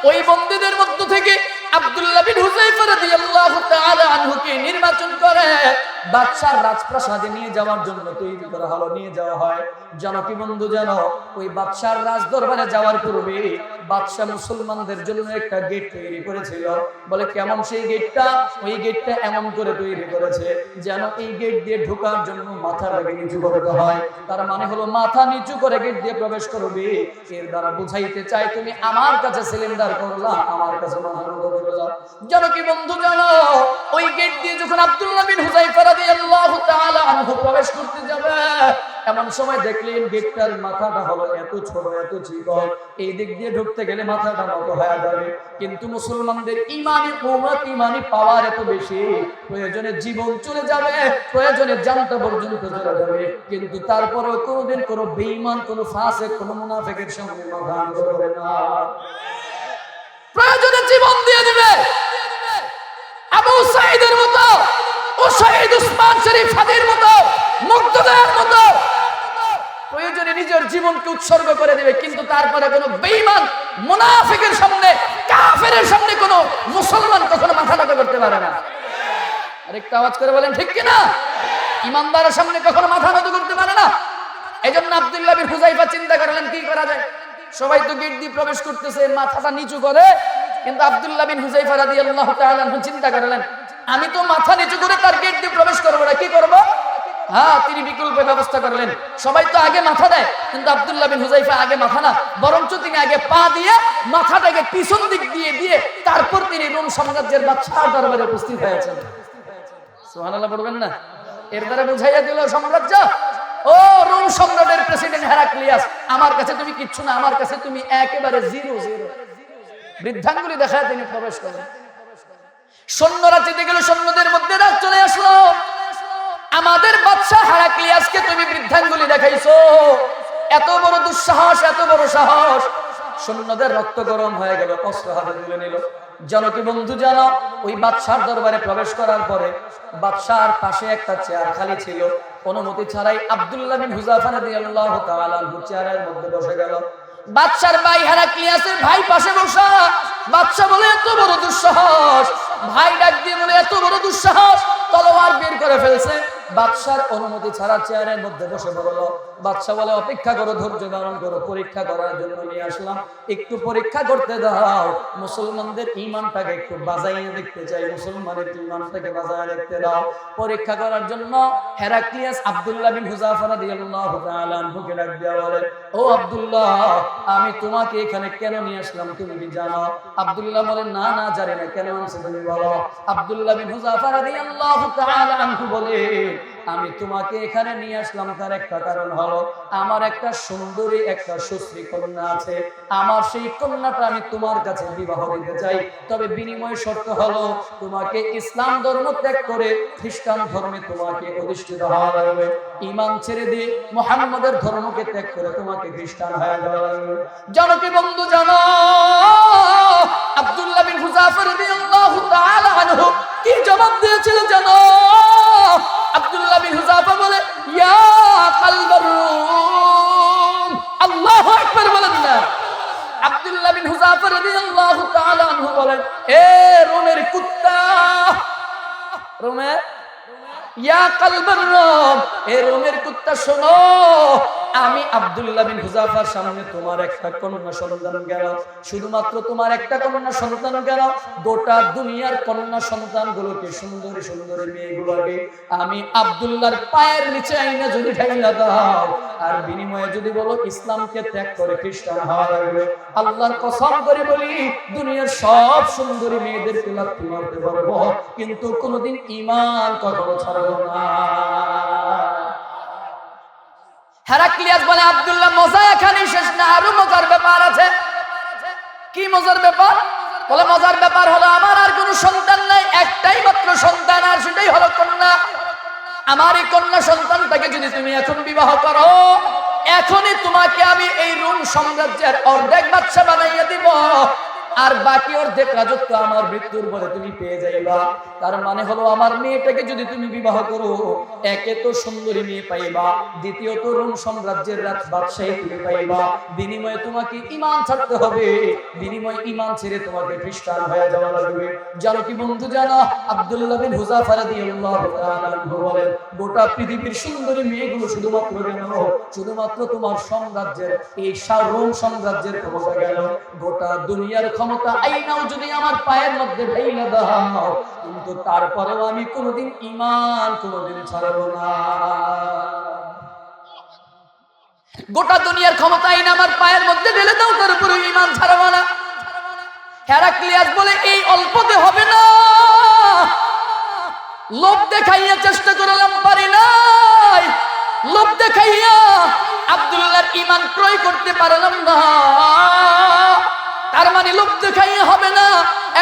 ওই বন্দীদের মধ্য থেকে আব্দুল্লাহ বিন হুযায়ফা রাদিয়াল্লাহু তাআলা আনহুকে নির্বাচন করে বাদশার রাজপ্রাসাদে নিয়ে যাওয়ার জন্য তৈরি করা হলো, নিয়ে যাওয়া হয়। জানো কি বন্ধু, জানো ওই বাদশার রাজ দরবারে যাওয়ার পূর্বে বাদশা মুসলমানদের জন্য একটা গেট তৈরি করেছিল। বলে কেমন সেই গেটটা? ওই গেটটা এমন করে তৈরি করেছে যেন এই গেট দিয়ে ঢোকার জন্য মাথাটাকে নিচু করতে হয়। তার মানে হলো মাথা নিচু করে গেট দিয়ে প্রবেশ করবে। এর দ্বারা বুঝাইতে চাই, তুমি আমার কাছে সিলিন্ডার করলা, আমার কাছে মাথা নত করলা। জানো কি বন্ধু, জানো ওই গেট দিয়ে যখন আব্দুল্লাহ বিন হুযায়ফা রাদিয়াল্লাহু তাআলা আনহু প্রবেশ করতে যাবে, এমন সময় দেখলেন গেটটার মাথাটা হলো এত ছোট, এত চিকন, এই দিক দিয়ে ঢুকতে গেলে মাথাটা নত হয়ে যাবে। কিন্তু মুসলমানদের ইমানি কুওয়াত, ইমানি পাওয়ার এত বেশি, প্রয়োজনে জীবন চলে যাবে, প্রয়োজনে জানটা পর্যন্ত চলে যাবে, কিন্তু তারপরেও কোনোদিন কোনো বেঈমান, কোনো ফাসিক, কোনো মুনাফিকের সঙ্গে মাথা নত করে না, প্রয়োজনে জীবন দিয়ে দিবে। আবু সাঈদের মতো, ও শহীদ উসমান শরীফ হাদির মতো, মুগ্ধদের মতো প্রয়োজনে নিজের জীবনকে উৎসর্গ করে দিবে, কিন্তু তারপরে কোনো বেঈমান, মুনাফিকের সামনে, কাফেরের সামনে কোনো মুসলমান কখনো মাথা নত করতে পারে না। আরেকটা আওয়াজ করে বলেন ঠিক কিনা? ইমানদারের সামনে কখনো মাথা নত করতে পারে না। এজন্য আব্দুল্লাহ বিন হুযায়ফা চিন্তা করলেন কি করা যায়। সবাই তো গেট দিয়ে প্রবেশ করতেছে, মাথাটা নিচু করে, কিন্তু আব্দুল্লাহ বিন হুযায়ফা রাদিয়াল্লাহু তাআলা আনহু চিন্তা করলেন, আমি তো মাথা নিচু করে তার গেট দিয়ে প্রবেশ করবো না, কি করব? হ্যাঁ, তিনি বিকল্প ব্যবস্থা করলেন। সবাই তো আগে মাথা দেয়, কিন্তু আব্দুল্লাহ বিন হুযায়ফা আগে মাথা না, বরঞ্চ তিনি আগে পা দিয়ে মাথাটাকে পিছন দিক দিয়ে দিয়ে তারপর তিনি রোম সাম্রাজ্যের বাদশার দরবারে উপস্থিত হয়েছেন। সুবহানাল্লাহ পড়বেন না? এর দ্বারা বুঝাইয়া দিল সাম্রাজ্য, ও রোম সম্রাটের প্রেসিডেন্ট হেরাক্লিয়াস, আমার কাছে তুমি কিচ্ছু না, আমার কাছে তুমি একেবারে জিরো জিরো। বৃদ্ধাঙ্গুলি দেখায় তিনি প্রবেশ করেন। সৈন্যরা যেতে গেল, সৈন্যদের মধ্যে রাগ চলে আসলো, আমাদের বাদশা হেরাক্লিয়াসকে তুমি বৃদ্ধাঙ্গুলি দেখাইছো, এত বড় দুঃসাহস, এত বড় সাহস। সৈন্যদের রক্ত গরম হয়ে গেল, অস্ত্র হাতে তুলে নিল। জানো কি বন্ধু, জানো ওই বাদশার দরবারে প্রবেশ করার পরে বাদশার পাশে একটা চেয়ার খালি ছিল, অনুমতি ছাড়াই আব্দুল্লাহ বিন হুযায়ফা রাদিয়াল্লাহু তাআলা আনহু চেয়ারের মধ্যে বসে গেল। বাদশার ভাই হেরাক্লিয়াসের ভাই পাশে বসা। বাদশা বলে এত বড় দুঃসাহস, ভাই ডাক দিয়ে বলে এত বড় দুঃসাহস, তলোয়ার বের করে ফেলছে। বাদশার অনুমতি ছাড়া চেয়ারের মধ্যে বসে পড়ল। বাদশা বলে অপেক্ষা করো, ধৈর্য ধারণ করো, পরীক্ষা করার জন্য নিয়ে আসলাম, একটু পরীক্ষা করতে দাও, মুসলমানদের ঈমানটাকে একটু বাজাইয়ে দেখতে চাই, মুসলমানের ঈমানটাকে বাজায় দেখতে দাও। পরীক্ষা করার জন্য হেরাক্লিয়াস আব্দুল্লাহ বিন হুযায়ফা রাদিয়াল্লাহু তাআলা আনহুকে ডাক দেয়া বলে, ও আব্দুল্লাহ, আমি তোমাকে এখানে কেন নিয়ে আসলাম তুমি কি জানো? আব্দুল্লাহ বলে, না না জানি না, কেন আনছো তুমি বলো। আব্দুল্লাহ বিন হুযায়ফা রাদিয়াল্লাহু তাআলা আনহু বলে, আমি তোমাকে এখানে নিয়ে আসলাম তার একটা কারণ হলো, আমার একটা সুন্দরী, একটা সুশ্রী কন্যা আছে, আমার সেই কন্যাটা আমি তোমার কাছে বিবাহ দিতে চাই, তবে বিনিময় শর্ত হলো তোমাকে ইসলাম ধর্ম ত্যাগ করে খ্রিস্টান ধর্মে তোমাকে অধিষ্ঠিত হওয়া লাগবে, ঈমান ছেড়ে দিয়ে মুহাম্মদের ধর্মকে ত্যাগ করে তোমাকে খ্রিস্টান হয়ে যাওয়া লাগবে। জানো কি বন্ধু, জানো আব্দুল্লাহ বিন হুযায়ফা রাদিয়াল্লাহু তাআলা আনহু কি জবাব দিয়েছিল জানো? আব্দুল্লাহ বিন হুযায়ফা বলে, ইয়া কালবার রূম, আল্লাহু আকবার বলেন না। আব্দুল্লাহ বিন হুযায়ফা রাদিয়াল্লাহু তাআলা আনহু বলেন, এ রোমের কুত্তা, রোমের, ইয়া কালবার রূম, এ রোমের কুত্তা শোনো, আমি আব্দুল্লাহ বিন হুযাফার সামনে তোমার একটা কন্যা সন্তান গেল, শুধুমাত্র তোমার একটা কন্যা সন্তান গেল, গোটা দুনিয়ার কন্যা সন্তানগুলোকে সুন্দরী সুন্দরী মেয়েগুলোকে আমি আব্দুল্লাহর পায়ের নিচে আইনা যদি ঢাইলা দাও আর বিনিময়ে যদি বলো ইসলামকে ত্যাগ করে খ্রিস্টান হওয়া লাগবে, আল্লাহর কসম করে বলি দুনিয়ার সব সুন্দরী মেয়েদেরকে লাথি মারতে পারবো কিন্তু কোনোদিন ঈমান কখনো ছাড়বো না। হেরাক্লিয়াস বলে আব্দুল্লাহ মজা এখানে শেষ না, আরো মজার ব্যাপার আছে। কি মজার ব্যাপার? বলে মজার ব্যাপার হলো আমার আর কোনো সন্তান নাই, একটাই মাত্র সন্তান, আর সেটাই হলো কন্যা। আমার এই কন্যা সন্তানটাকে যদি তুমি এখন বিবাহ করো, এখনই তোমাকে আমি এই রোম সাম্রাজ্যের অর্ধেক বাদশা বানাইয়া দিব, আর বাকি অর্ধেক রাজত্ব আমার মৃত্যুর পরে তুমি পেয়ে যাইবা। তার মানে হলো আমার মেয়েটাকে যদি তুমি বিবাহ করো, একে তো সুন্দরী মেয়ে পাইবা, দ্বিতীয়ত রোম সাম্রাজ্যের বাদশাহী তুমি পাইবা, বিনিময়ে তোমাকে ঈমান ছাড়তে হবে, বিনিময়ে ঈমান ছেড়ে তোমাকে খ্রিস্টান হয়ে যাওয়া লাগবে। জানো কি বন্ধু জানো, আব্দুল্লাহ বিন হুযাফা রাদিয়াল্লাহু তাআলা আনহু বলেন গোটা পৃথিবীর সুন্দরী মেয়েগুলো শুধুমাত্র কেন, শুধুমাত্র তোমার সাম্রাজ্যের এই রোম সাম্রাজ্যের ক্ষমতা গেল, গোটা দুনিয়ার ক্ষমতা আইনাও যদি আমার পায়ের মধ্যে ঢাইলা দাও, কিন্তু তারপরেও আমি কোনোদিন ঈমান কোনোদিন ছাড়ব না। গোটা দুনিয়ার ক্ষমতা আইনা আমার পায়ের মধ্যে ঢেলে দাও, তারপরে ঈমান ছাড়ব না। হেরাক্লিয়াস বলে এই অল্পতে হবে না, লোভ দেখাইয়া চেষ্টা করলাম পারি নাই, লোভ দেখাইয়া আব্দুল্লাহর ঈমান ক্রয় করতে পারলাম না। তার মানে লোভ দেখাইয়া হবে না,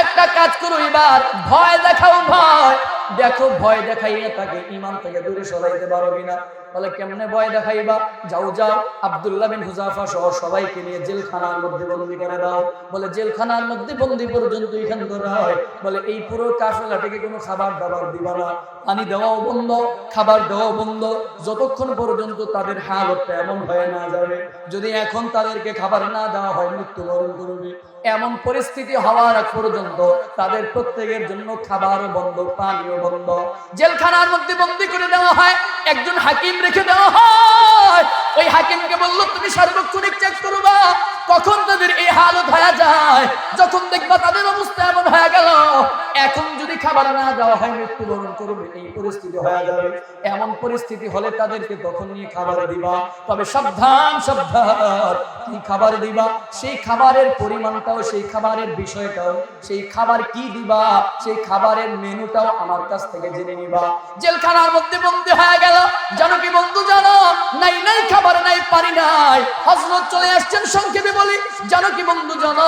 একটা কাজ করো এবার, ভয় দেখাও, ভয় দেখো, ভয় দেখাইয়া তাকে ঈমান থেকে দূরে সরাইতে পারবি না। বলে কেমনে ভয় দেখাইবা? যাও যাও আব্দুল্লাহ বিন হুযাফা সহ সবাইকে নিয়ে জেলখানার মধ্যে বন্দী করে দাও। বলে জেলখানার মধ্যে বন্দী পর্যন্ত এখান করা হয়। বলে এই পুরো কাফেলাটাকে কোনো খাবার দাবার দিবা না, পানি দেওয়াও বন্ধ, খাবার দেওয়াও বন্ধ, যতক্ষণ পর্যন্ত তাদের হালতটা এমন হয়ে না যাবে, যদি এখন তাদেরকে খাবার না দেওয়া হয় মৃত্যুবরণ করবে। এমন পরিস্থিতি হওয়ার আগ পর্যন্ত তাদের প্রত্যেকের জন্য খাবারও বন্ধ, পানিও বন্ধ। জেলখানার মধ্যে বন্দী করে দেওয়া হয়, একজন হাকিম রেখে দেওয়া হয়। ওই হাকিমকে বলল তুমি সার্বক্ষণিক চেক করবা কখন তাদের এই হালত হয়ে যায়, যখন দেখবা তাদের অবস্থা এমন হয়ে গেল এখন যদি খাবার না দেওয়া হয় মৃত্যুবরণ করবে, এই পরিস্থিতি হয়ে যাবে। এমন পরিস্থিতি হলে তাদেরকে তখন নিয়ে খাবার দিবা, তবে সাবধান সাবধান, কি খাবার দিবা সেই খাবারের পরিমাণটাও, সেই খাবারের বিষয়টাও, সেই খাবার কি দিবা সেই খাবারের মেনুটাও আমার কাছ থেকে জেনে নিবা। জেলখানার মধ্যে বন্দী হয়ে গেল, জানো কি বন্ধু জানো, নাই নাই খাবার নাই, পানি নাই, হযরত চলে আসছেন। সংক্ষেপে বলি, জানো কি বন্ধু জানো,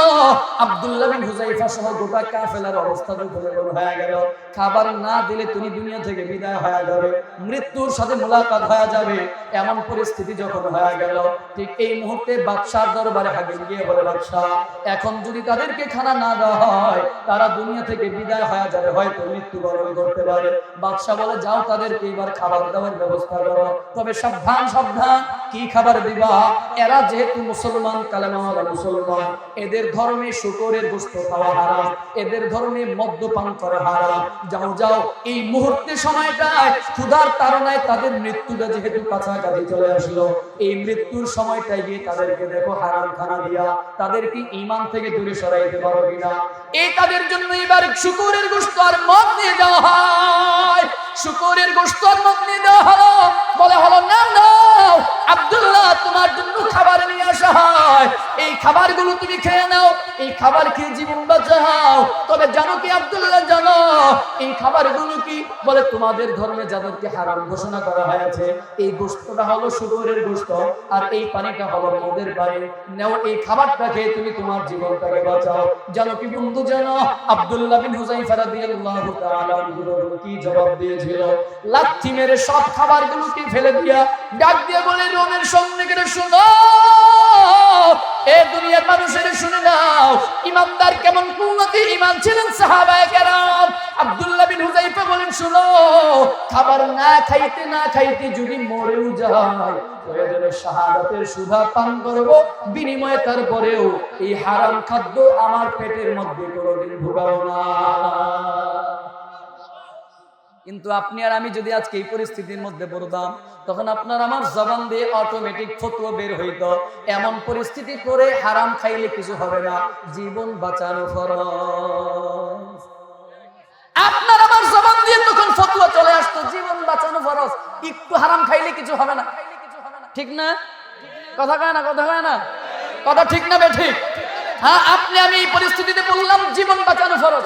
আব্দুল্লাহ বিন হুযাইফা সহ গোটা কাফেলার অবস্থা যখন হয়ে গেল, খাবার না দিলে তুমি দুনিয়া থেকে বিদায় হয়ে যাবে, মৃত্যুর সাথে মোলাকাত হয়ে যাবে, এমন পরিস্থিতি যখন হয়ে গেল, ঠিক এই মুহূর্তে বাদশার দরবারে হাকিম গিয়ে বলে বাদশাহ এখন যদি তাদেরকে খানা না দেওয়া হয় তারা দুনিয়া থেকে বিদায় হয়ে যাবে, হয়তো মৃত্যুবরণ করতে পারে। বাদশাহ বলে যাও তাদেরকে এবার খাবার দেওয়ার ব্যবস্থা করো, তবে সাবধান সাবধান, কি খাবার দিবা? এরা যেহেতু মুসলমান, কালেমাওয়ালা মুসলমান, এদের ধর্মে শুকরের গোশত খাওয়া হারাম, এদের ধর্মে মদ্যপান করা হারাম। যাও যাও, এই মুহূর্তে সময়টায় ক্ষুধার তাড়নায় তাদের মৃত্যুটা যেহেতু কাছাকাছি চলে আসলো, এই মৃত্যুর সময়টায় গিয়ে তাদেরকে দেখো হারাম খানা দিয়া তাদেরকে ঈমান থেকে দূরে সরাইতে পারো কিনা। এই তাদের জন্য এবার শুকরের গোশত আর মদ নিয়ে দেওয়া হয়, শুকরের গোশত আর মদ নিয়ে দেওয়া হলো। বলে হলো না না আব্দুল্লাহ তোমার জন্য খাবার নিয়ে আসা হয়, এই খাবারগুলো তুমি খেয়ে নাও, এই খাবার খেয়ে জীবন বাঁচাও। তবে জানো কি আব্দুল্লাহ জানো এই খাবারগুলো কি? বলে তোমাদের ধর্মে যাদেরকে হারাম ঘোষণা করা হয়েছে এই গোশতটা হলো শুকরের গোশত, আর এই পানিটা হলো মদের পানি, নাও এই খাবারটা খেয়ে তুমি তোমার জীবনটাকে বাঁচাও। জানো কি বন্ধু জানো আব্দুল্লাহ বিন হুযাইফা রাদিয়াল্লাহু তাআলা আনহু কি জবাব দিয়েছিল? লাথি মেরে সব খাবারগুলোকে ফেলে দিয়া ডাক দিয়ে বলে রোমের সৈনিকেরা শুনো, এ দুনিয়ার মানুষের শুনে নাও, ইমানদার কেমন কুমতি ঈমান ছিলেন সাহাবায়ে কেরাম। আব্দুল্লাহ বিন হুযাইফা বলেন শুনো, খাবার না খাইতে না খাইতে যদি মরেও যায় প্রয়োজনে শাহাদাতের সুধা পান করব, বিনিময়ে তারপরেও এই হারাম খাদ্য আমার পেটের মধ্যে কোনোদিন ঢুকাবো না। কিন্তু আপনি আর আমি যদি আজকে এই পরিস্থিতির মধ্যে পড়তাম, তখন আপনার আমার জবান দিয়ে অটোমেটিক ফতোয়া বের হইতো, এমন পরিস্থিতি করে হারাম খাইলে কিছু হবে না, জীবন বাঁচানো ফরজ। আপনার আমার জবান দিয়ে তখন ফতোয়া চলে আসতো, জীবন বাঁচানো ফরজ, একটু হারাম খাইলে কিছু হবে না। ঠিক না? কথা কয় না, কথা কয় না, কথা ঠিক না বে ঠিক? হ্যাঁ, আপনি আমি এই পরিস্থিতিতে বললাম জীবন বাঁচানো ফরজ,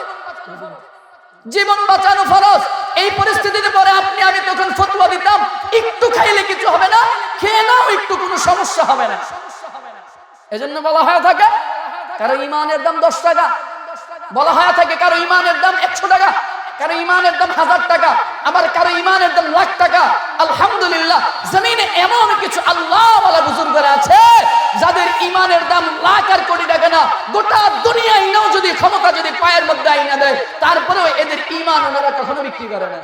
জীবন বাঁচানো ফরজ। এই পরিস্থিতিতে পরে আপনি আমি তখন ফতোয়া দিতাম, একটু খাইলে কিছু হবে না, খেয়ে নাও, একটু কোনো সমস্যা হবে না। এজন্য বলা হয়ে থাকে কারো ইমানের দাম 10 টাকা, বলা হয়ে থাকে কারো ইমানের দাম 100 টাকা, কারো ইমানের দাম 1000 টাকা, আবার কারো ইমানের দাম লাখ টাকা। আলহামদুলিল্লাহ, জমিনে এমন কিছু আল্লাহ ওয়ালা বুজুর্গরা আছে যাদের ইমানের দাম লাখ আর কোটি টাকা না, গোটা দুনিয়া ইনাও যদি ক্ষমতা যদি পায়ের মধ্যে আইনা দেয়, তারপরেও এদের ইমান ওনারা কখনো বিক্রি করে না।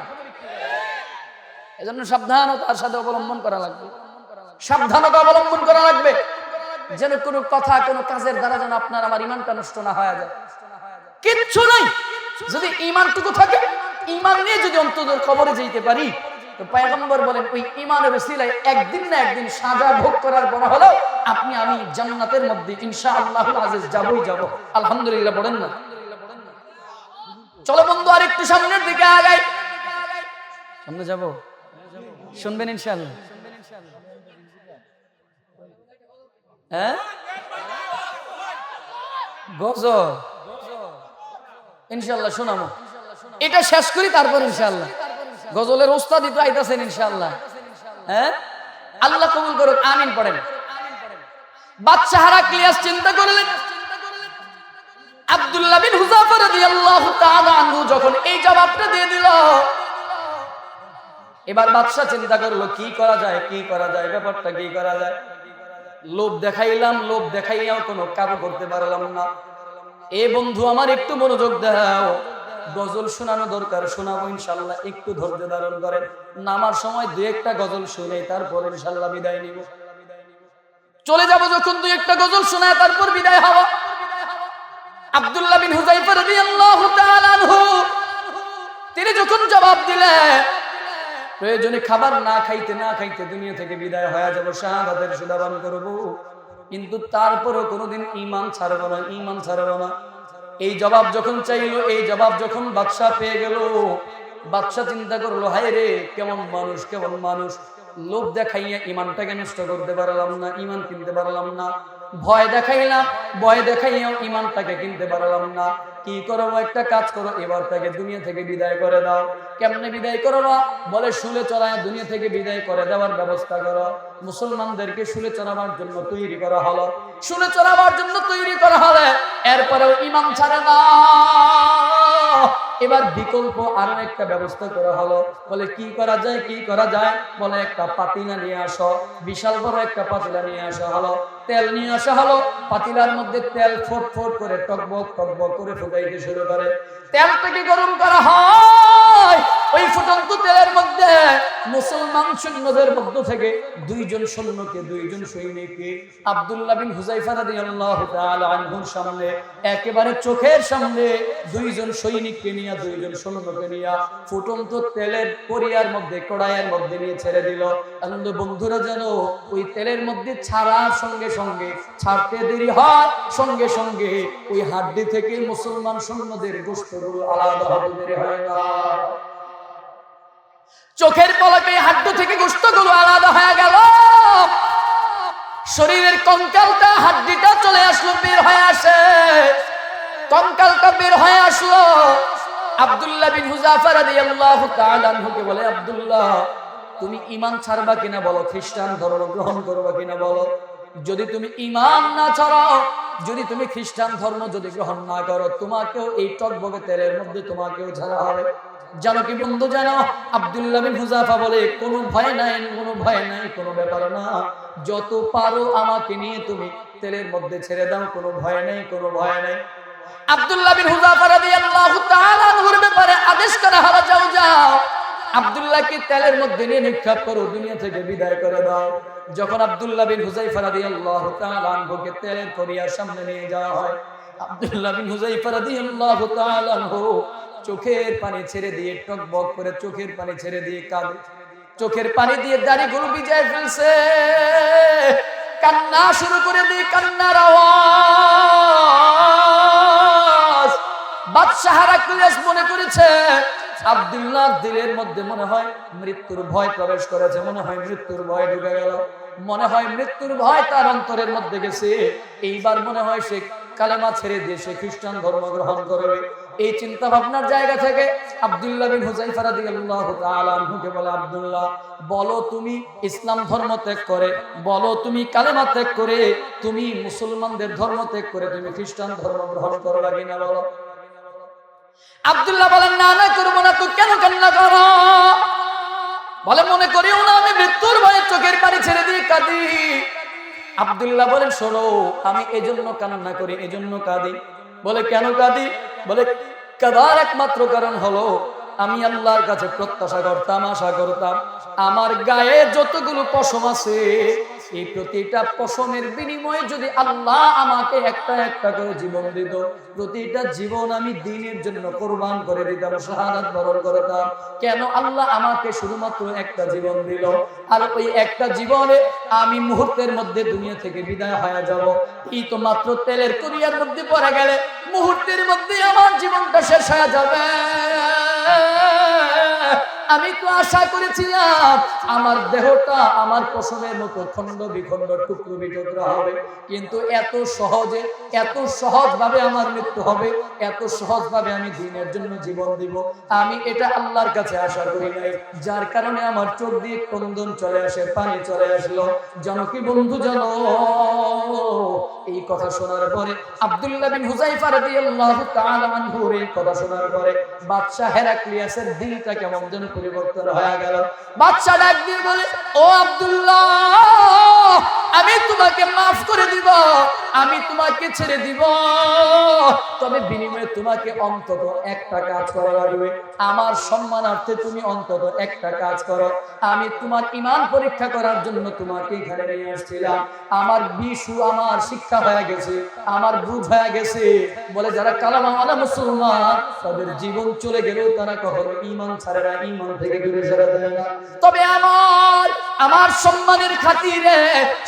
এজন্য সাবধানতার সাথে অবলম্বন করা লাগবে, সাবধানতা অবলম্বন করা লাগবে, যেন কোনো কথা কোনো কাজের দ্বারা যেন আপনার আমার ইমানটা নষ্ট না হয়ে যায়। কিচ্ছু নাই, যদি ইমানটুকু থাকে, ইমান নিয়ে যদি অন্তত কবরে যেতে পারি, তো পয়গম্বর বলেন ওই ইমানের ওসিলায় একদিন না একদিন সাজা ভোগ করার পর হলো আপনি আমি জান্নাতের মধ্যে ইনশাআল্লাহুল আজিজ যাবই যাব। আলহামদুলিল্লাহ বলেন না? চলো বন্ধু আর একটু সামনের দিকে আগাই, সামনে যাব, শুনবেন ইনশাআল্লাহ? হ্যাঁ, গজল ইনশাআল্লাহ শোনাবো, এটা শেষ করি তারপর ইনশাআল্লাহ। গজলের ওস্তাদি তো আইতাছেন ইনশাআল্লাহ। হ্যাঁ, আল্লাহ কবুল করুক, আমিন পড়েন। বাদশা হেরাক্লিয়াস চিন্তা করলেন, আব্দুল্লাহ বিন হুযাফা রাদিয়াল্লাহু তাআলা আনহু যখন এই জবাবটা দিয়ে দিল, এবার বাদশা চিন্তা করলো কি করা যায়, কি করা যায়, ব্যাপারটা কি করা যায়। লোভ দেখাইলাম, লোভ দেখাইয়াও কোনো কাজ করতে পারলাম না। এ বন্ধু আমার একটু মনোযোগ দাও, গজল শোনানো দরকার, শোনাবো ইনশাআল্লাহ, একটু ধৈর্য ধারণ করেন। নামার সময় দুই একটা গজল শুনে তারপর ইনশাআল্লাহ বিদায় নিব। চলে যাব যখন দুই একটা গজল শোনায় তারপর বিদায় হব। আব্দুল্লাহ বিন হুযায়ফা রাদিয়াল্লাহু তাআলা আনহু তিনি যখন জবাব দিলেন, প্রয়োজনে খাবার না খাইতে না খাইতে দুনিয়া থেকে বিদায় হয়ে যাব, শাহাদাতের সুদাবান করব, কিন্তু তারপরও কোনোদিন ঈমান ছাড়ব না, ঈমান ছাড়ব না। এই জবাব যখন চাইলো, এই জবাব যখন বাদশা পেয়ে গেল, বাদশা চিন্তা করলো হায় রে, কেমন মানুষ, কেমন মানুষ, লোভ দেখাইয়া ঈমানটাকে নষ্ট করতে পারলাম না, ঈমান কিনতে পারলাম না, ভয় দেখাইলাম, ভয় দেখাইয়াও ঈমানটাকে কিনতে পারলাম না। কি করবো, একটা কাজ করো, এবার তাকে দুনিয়া থেকে বিদায় করে দাও। কেমনে বিদায় করো না? বলে শুলে চড়ায় দুনিয়া থেকে বিদায় করে দেওয়ার ব্যবস্থা করো। মুসলমানদেরকে শুলে চড়াবার জন্য তৈরি করা হলো, শুলে চড়াবার জন্য তৈরি করা হলে এরপরেও ঈমান ছাড়ে না। এবার বিকল্প আরো একটা ব্যবস্থা করা হলো। বলে কি করা যায়, কি করা যায়? বলে একটা পাতিলা নিয়ে আসো, বিশাল বড় একটা পাতিলা নিয়ে আসা হলো, তেল নিয়ে আসা হলো, পাতিলার মধ্যে তেল ফোট ফোট করে টকবক টকবক করে ফুটাইতে শুরু করে। তেলটাকে গরম করা হয়, ওই ফুটন্ত তেলের মধ্যে মুসলমান সৈন্যদের মধ্য থেকে দুইজন সৈন্যকে, দুইজন সৈনিককে আব্দুল্লাহ বিন হুযায়ফা রাদিয়াল্লাহু তাআলা আনহুর সামনে, একেবারে চোখের সামনে দুইজন সৈনিককে নিয়ে, দুইজন সৈন্যকে নিয়ে ফুটন্ত তেলের কড়িয়ার মধ্যে, কড়াইয়ের মধ্যে নিয়ে ছেড়ে দিল। আনন্দ বন্ধুরা যেন ওই তেলের মধ্যে ছাড়ার সঙ্গে সঙ্গে, ছাড়তে দেরি হয় সঙ্গে সঙ্গে ওই হাড্ডি থেকে মুসলমান সৈন্যদের গোশতগুলো আলাদা হতে দেরি হয় না। চোখের পলকে হাড্ডি থেকে গোশতগুলো আলাদা হয়ে গেল, শরীরের কঙ্কালটা, হাড্ডিটা চলে আসলো, বের হয়ে আসে, কঙ্কালটা বের হয়ে আসলো। আব্দুল্লাহ বিন হুযাফা রাদিয়াল্লাহু তাআলা আনহুকে বলে, আব্দুল্লাহ তুমি ঈমান ছাড়বা কিনা বলো, খ্রিস্টান ধর্ম গ্রহণ করবা কিনা বলো। যদি তুমি ঈমান না ছাড়াও, যদি তুমি খ্রিস্টান ধর্ম যদি গ্রহণ না করো, তোমাকেও এই টকবকে তেলের মধ্যে তোমাকেও ছাড়া হবে। জানো কি বন্ধু, জানো? আব্দুল্লাহ বিন হুযাফা বলে, কোনো ভয় নাই, কোনো ভয় নাই, কোনো ব্যাপার না, যত পারো আমাকে নিয়ে তুমি তেলের মধ্যে ছেড়ে দাও, কোনো ভয় নাই, কোনো ভয় নাই। আব্দুল্লাহ বিন হুযাফা রাদিয়াল্লাহু তাআলা আনহুর ব্যাপারে আদেশ করা হলো, যাও যাও আব্দুল্লাহকে তেলের মধ্যে নিয়ে নিক্ষেপ করো, দুনিয়া থেকে বিদায় করে দাও। যখন আব্দুল্লাহ বিন হুযায়ফা রাদিয়াল্লাহু তাআলা আনহুকে তেলের কড়িয়ার সামনে নিয়ে যাওয়া হয়, আব্দুল্লাহ বিন হুযায়ফা রাদিয়াল্লাহু তাআলা আনহু চোখের পানি ছেড়ে দিয়ে টকবক করে চোখের পানি ছেড়ে দিয়ে কাঁদে, চোখের পানি দিয়ে দাড়িগুলো ভিজায় ফেলছে, কান্না শুরু করে দিয়ে কান্নার আওয়াজ। বাদশাহ হেরাক্লিয়াস মনে করেছে আব্দুল্লাহ দিলের মধ্যে মনে হয় মৃত্যুর ভয় প্রবেশ করেছে, মনে হয় মৃত্যুর ভয় ঢুকে গেল, মনে হয় মৃত্যুর ভয় তার অন্তরের মধ্যে গেছে, এইবার মনে হয় সে কালেমা ছেড়ে দিয়ে সে খ্রিস্টান ধর্ম গ্রহণ করবে। এই চিন্তা ভাবনার জায়গা থেকে আব্দুল্লাহ বিন হুযায়ফা রাদিয়াল্লাহু তাআলা আনহুকে বলে, আব্দুল্লাহ বলো তুমি ইসলাম ধর্ম ত্যাগ করে, বলো তুমি কালেমা ত্যাগ করে, তুমি মুসলমানদের ধর্ম ত্যাগ করে তুমি খ্রিস্টান ধর্ম গ্রহণ করো নাকি না বলো। আব্দুল্লাহ বলেন, না না করবো না। তো কেন কান্না করো? বলে, মনে করিও না আমি মৃত্যুর ভয়ে চোখের পানি ছেড়ে দিয়ে কাঁদি। আব্দুল্লাহ বলেন, শোনো আমি এজন্য কান্না করি, এজন্য কাঁদি। বলে, কেন কাঁদি? বলে, কাঁদার একমাত্র কারণ হলো আমি আল্লাহর কাছে প্রত্যাশা করতাম, আশা করতাম আমার গায়ে যতগুলো পশম আছে এই প্রতিটা পশমের বিনিময়ে যদি আল্লাহ আমাকে একটা একটা করে জীবন দিত, প্রতিটা জীবন আমি দ্বীনের জন্য কোরবান করে দিতাম, শাহাদাত বরণ করতাম। কেন আল্লাহ আমাকে শুধুমাত্র একটা জীবন দিল, আর ওই একটা জীবনে আমি মুহূর্তের মধ্যে দুনিয়া থেকে বিদায় হয়ে যাব। এই তো মাত্র তেলের কড়িয়ার মধ্যে পড়ে গেলে মুহূর্তের মধ্যে আমার জীবনটা শেষ হয়ে যাবে। আমি তো আশা করেছিলাম আমার দেহটা আমার পশমের মতো খন্ড বিখন্ড টুকরো বিটুকরা হবে, কিন্তু এত সহজে এত সহজ ভাবে আমার মৃত্যু হবে, এত সহজ ভাবে আমি দ্বীনের জন্য জীবন দিব, আমি এটা আল্লাহর কাছে আশা করি নাই। যার কারণে আমার চোখ দিয়ে ক্রন্দন চলে আসে, পানি চলে আসলো। জনকি বন্ধু জানো, এই কথা শোনার পরে আব্দুল্লাহ বিন হুযায়ফা রাদিয়াল্লাহু তাআলা আনহুর এই কথা শোনার পরে বাদশা হেরাক্লিয়াসের দিলটা কেমন যেন পরিবর্তন হয়ে গেল। বাদশা ডাক দিয়ে বলে, ও আব্দুল্লাহ আমি তোমাকে মাফ করে দিব, আমি তোমাকে ছেড়ে দিব, তবে বিনিময়ে তোমাকে অন্তত একটা কাজ করা লাগবে। আমার সম্মানার্থে তুমি অন্তত একটা কাজ করো। আমি তোমার ঈমান পরীক্ষা করার জন্য তোমাকে এখানে নিয়ে আসছিলাম। আমার বিশু আমার শিক্ষা হয়ে গেছে, আমার বুঝ হয়ে গেছে। বলে যারা কালেমাওয়ালা মুসলমান তাদের জীবন চলে গেলেও তারা কখনো ঈমান ছাড়ে না, ঈমান থেকে দূরে সরে যায় না। তবে আমার সম্মানের খাতিরে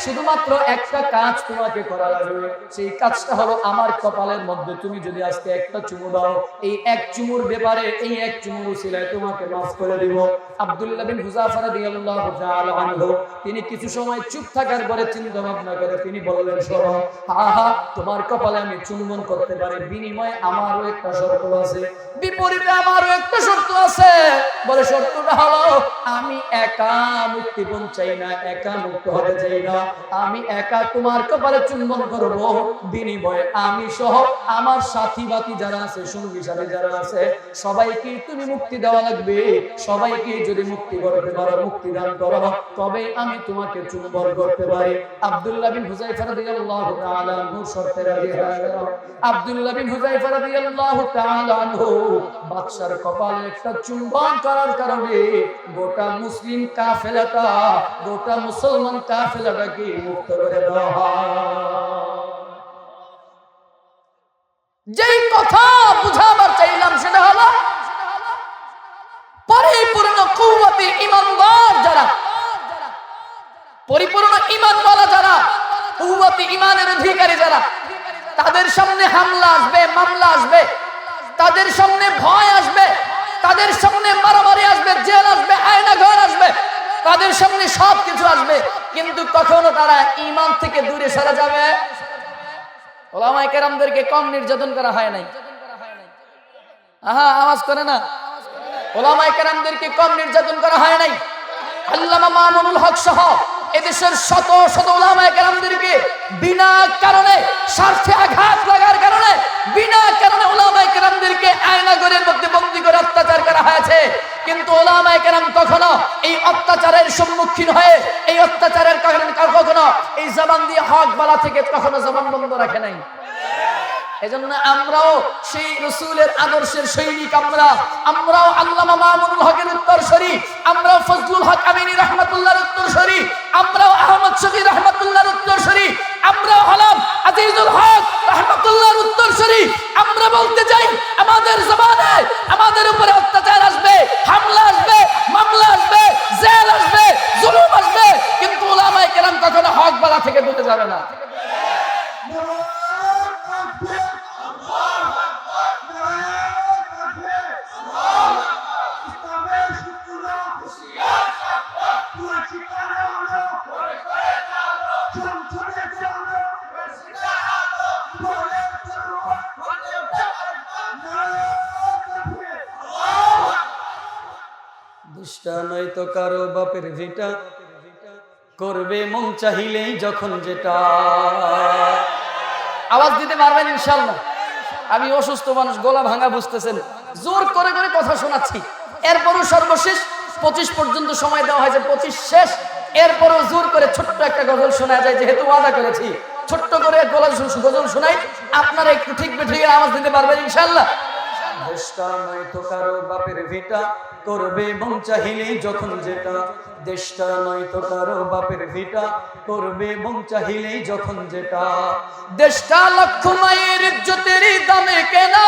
শুধুমাত্র একটা কাজ তোমাকে করা লাগবে। সেই কাজটা হলো আমার কপালের মধ্যে তুমি যদি আজকে একটা চুমু দাও, এই এক চুমুর ব্যাপারে এই এক চুমুর উসিলায় তোমাকে মাফ করে দিব। আব্দুল্লাহ বিন হুযায়ফা রাদিয়াল্লাহু তাআলা আনহু তিনি কিছু সময় চুপ থাকার পরে চিন্তা ভাবনা করে তিনি বললেন, শোনো, আহা তোমার কপালে আমি চুম্বন করতে পারি, বিনিময়ে আমারও একটা শর্ত আছে, বিপরীতে আমারও একটা শর্ত আছে। বলে, শর্তটা হলো আমি একা মুক্তিপণ চাই না, একা মুক্ত হতে চাই না, আমি একা তোমার কপালে চুম্বন করব, বিনিময়ে আমি সহ আমার সাথী বাতি যারা আছে, সঙ্গী সাথী যারা আছে সবাইকে তুমি মুক্তি দেওয়া লাগবে। সবাইকে যদি মুক্তি করতে পারো, মুক্তি দান করো, তবে আমি তোমাকে চুম্বন করতে পারি। আব্দুল্লাহ বিন হুযায়ফা রাদিয়াল্লাহু তাআলা আনহু শর্তে রাজি হয়ে গেল। আব্দুল্লাহ বিন হুযায়ফা রাদিয়াল্লাহু তাআলা আনহু বাদশার কপালে একটা চুম্বন করার কারণে গোটা মুসলিম কাফেলাটা, গোটা মুসলমান কাফেলাটাকে মুক্ত করে দেওয়া হয়। যেই কথা বুঝাবার চাইলাম সেটা হলো পরিপূর্ণ কুওয়াতে ঈমানদার যারা, পরিপূর্ণ ঈমানওয়ালা যারা, কুওয়াতে ঈমানের অধিকারী যারা, তাদের সামনে হামলা আসবে, মামলা আসবে, তাদের সামনে ভয় আসবে, তাদের সামনে মারামারি আসবে, জেল আসবে, আয়না ঘর আসবে, তাদের সামনে সবকিছু আসবে, কিন্তু কখনো তারা ঈমান থেকে দূরে সরে যাবে। ওলামায়ে কেরামদেরকে কম নির্যাতন করা হয় নাই। আহা আওয়াজ করে না। ওলামায়ে কেরামদেরকে কম নির্যাতন করা হয় নাই। আল্লামা মামুনুল হক সহ এদেশের শত শত ওলামায়ে কেরামদেরকে বিনা কারণে, স্বার্থে আঘাত লাগার কারণে, বিনা কারণে ওলামায়ে কেরামদেরকে আয়না ঘরের মধ্যে বন্দী করে অত্যাচার করা হয়েছে। কিন্তু ওলামায়ে কেরাম কখনো এই অত্যাচারের সম্মুখীন হয়ে, এই অত্যাচারের কারণে কখনো এই জবান দিয়ে হক বলা থেকে কখনো জবান বন্ধ রাখে নাই। এজন্য আমরাও সেই রাসূলের আদর্শের সৈনিক, আমরাও আল্লামা মামুনুল হকের উত্তরসূরি, আমরাও ফজলুল হক আমিনী রাহমাতুল্লাহর উত্তরসূরি, আমরাও আহমদ শফি রাহমাতুল্লাহর উত্তরসূরি, আমরাও হলাম আজিজুল হক রাহমাতুল্লাহর উত্তরসূরি আমরা বলতে চাই, আমাদের জবানে আমাদের উপরে অত্যাচার আসবে, হামলা আসবে, মামলা আসবে, জেল আসবে, জুলুম আসবে, কিন্তু উলামায়ে কেরাম কখনো হক বলা থেকে দূরে যাবে না। দুষ্টা নয়তো কারো বাপের ভিটা, করবে মন চাহিলেই যখন যেটা। আওয়াজ দিতে পারবেন ইনশাআল্লাহ? আমি অসুস্থ মানুষ, গলা ভাঙা, বুঝতেছেন, জোর করে করে কথা শোনাচ্ছি। এরপরও সর্বশেষ 25 পর্যন্ত সময় দেওয়া হয়েছে, 25 শেষ। এরপরও জোর করে ছোট্ট একটা গজল শোনা যায়, যেহেতু ওয়াদা করেছি ছোট্ট করে গজল শোনাই, আপনারা একটু ঠিক বেঠিক আওয়াজ দিতে পারবেন ইনশাআল্লাহ? দেশটা নয়তো কারো বাপের ভিটা, করবে মন চাহিলেই যখন যেটা। দেশটা নয়তো কারো বাপের ভিটা, করবে মন চাহিলেই যখন যেটা। দেশটা লক্ষ মায়ের ইজ্জতের দামে কেনা,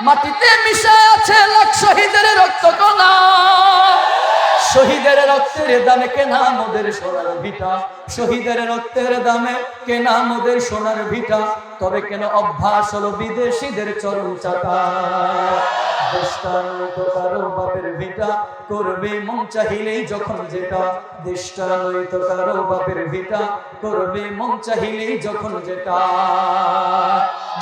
মাটিতে মিশে আছে লাখ শহীদের রক্ত কণা। শহীদের রক্তের দামে কেনা মোদের সোনার ভিটা, শহীদের রক্তের দামে কেনা মোদের সোনার ভিটা। তবে কেন অভ্যাস হলো বিদেশিদের চরম চাকা। দেশটা নয়তো কারো বাপের ভিটা, করবে মন চাহিলেই যখন যেটা। দেশটা নয়তো কারো বাপের ভিটা, করবে মন চাহিলেই যখন যেটা।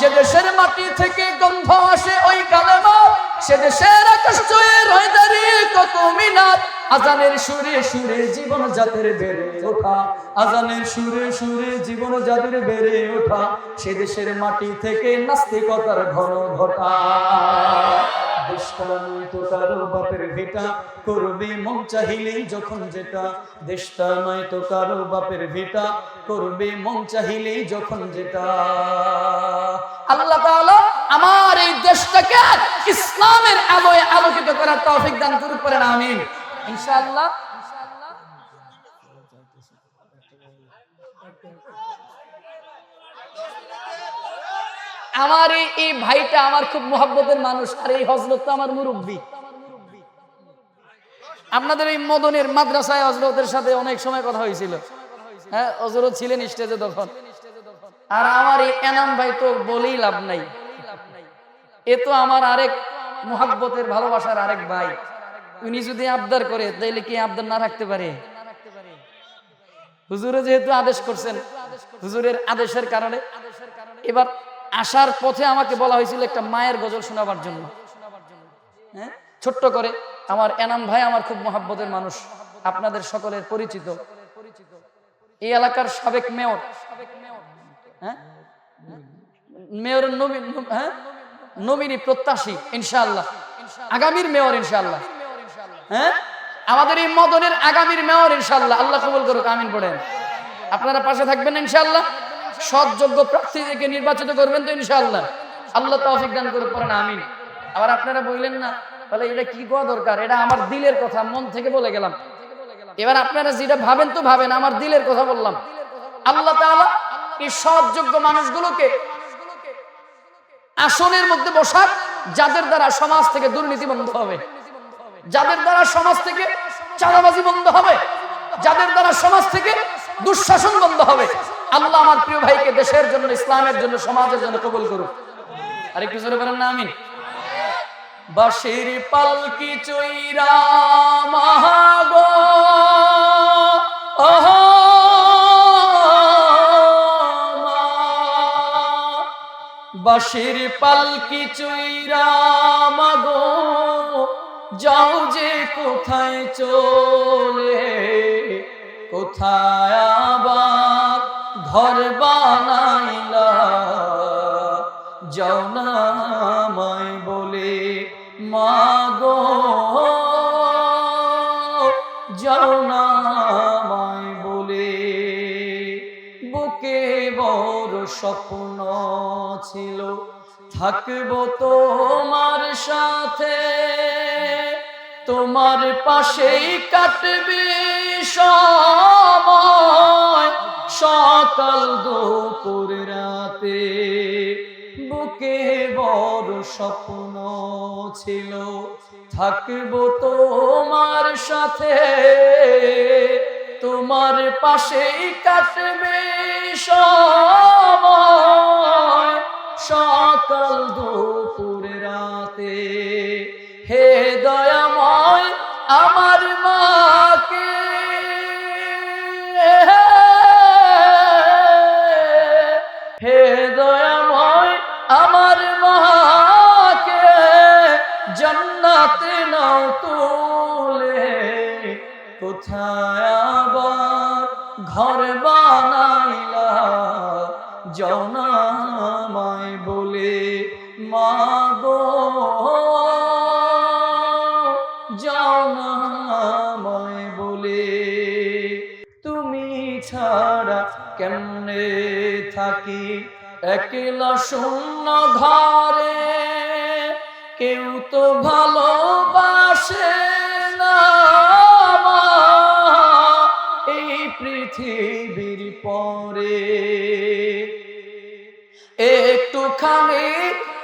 যে দেশের মাটি থেকে গন্ধ আসে ওই কালেমা, সে দেশের আকাশ ছুঁয়ে রয় দাঁড়িয়ে কত মিনার। আজানের সুরে সুরে জীবন জাতের বেড়ে ওঠা, আজানের সুরে সুরে জীবন জাতের বেড়ে ওঠা। সে দেশের মাটি থেকে নাস্তিকতার ঘন ঘটা। দেশটা নয়তো কারো বাপের ভিটা, করবে মন চাহিলেই যখন যেটা। দেশটা নয়তো কারো বাপের ভিটা, করবে মন চাহিলেই যখন যেটা। আল্লাহ তাআলা আমার এই দেশটাকে ইসলামের আলোয় আলোকিত করার তৌফিক দান করুন, পড়েন আমিন ইনশাআল্লাহ। আমার এই ভাইটা আমার খুব মুহাব্বতের মানুষ, আর এই হযরত তো আমার মুরব্বী। আপনাদের এই মদনের মাদ্রাসায় হযরতের সাথে অনেক সময় কথা হয়েছিল। হ্যাঁ, হযরত ছিলেন স্টেজে তখন। আর আমার এই এনাম ভাই তো বলেই লাভ নাই, এ তো আমার আরেক মুহাব্বতের ভালোবাসার আরেক ভাই। উনি যদি আবদার করে তাইলে কি আবদার না রাখতে পারে? হুজুরে যেহেতু আদেশ করছেন, হুজুরের আদেশের কারণে এবার আসার পথে আমাকে বলা হয়েছিল একটা মায়ের গজল শোনাবার জন্য। হ্যাঁ, ছোট্ট করে। আমার এনাম ভাই আমার খুব মুহাব্বতের মানুষ, আপনাদের সকলের পরিচিত, এই এলাকার সাবেক মেয়র। হ্যাঁ, মেয়রের নমিনি প্রত্যাশী ইনশাআল্লাহ, আগামীর মেয়র ইনশাআল্লাহ। হ্যাঁ, আমাদের এই মদনের আগামীর মেয়র ইনশাআল্লাহ। আল্লাহ কবুল করুক, আমিন পড়েন। আপনারা পাশে থাকবেন ইনশাআল্লাহ। সৎ যোগ্য প্রার্থীদেরকে নির্বাচিত করবেন তো ইনশাআল্লাহ। আল্লাহ তৌফিক দান করে, পড়েন আমিন। আবার আপনারা বললেন না তাহলে এটা কি কোয়া দরকার, এটা আমার দিলের কথা, মন থেকে বলে গেলাম। এবার আপনারা যেটা ভাবেন তো ভাবেন, আমার দিলের কথা বললাম। আল্লাহ তাআলা এই সৎ যোগ্য মানুষগুলোকে আসনের মধ্যে বসাক, যাদের দ্বারা সমাজ থেকে দুর্নীতি বন্ধ হবে, যাদের দ্বারা সমাজ থেকে চাঁদাবাজি বন্ধ হবে, যাদের দ্বারা সমাজ থেকে দুঃশাসন বন্ধ হবে। আল্লাহ আমার প্রিয় ভাইকে দেশের জন্য, ইসলামের জন্য, সমাজের জন্য কবুল করুক। আর একটু জোরে বলেন না আমিন। বাঁশির পালকি চৈরা মাগো ওহো মা, বাঁশির পালকি চৈরা মাগো যাও যে কোথায় চলে, কোথায় আবার ঘর বানাইলা, যাও না আমায় বলে মাগো, যাও না আমায় বলে। বুকে বড় স্বপ্ন ছিল থাকবো তোমার সাথে, তোমার পাশেই কাটবে সময় সকাল দুপুর রাতে। বুকে বড় স্বপ্ন ছিল থাকবো তোমার সাথে, তোমার পাশেই কাটবে সময় সকাল দুপুর রাতে। হে দয়াময় আমার মাকে, হে দয়াময় আমার মাকে জান্নাতে নাও তুলে, কোথায় আবার ঘর বানাইলা যাও না আমায় বলে। মা গো যাও না আমায় বলে। তুমি ছাড়া কেমনে থাকি একলা শূন্য ঘরে, কেউ তো ভালোবাসে না এই পৃথিবীর পরে। একটুখানি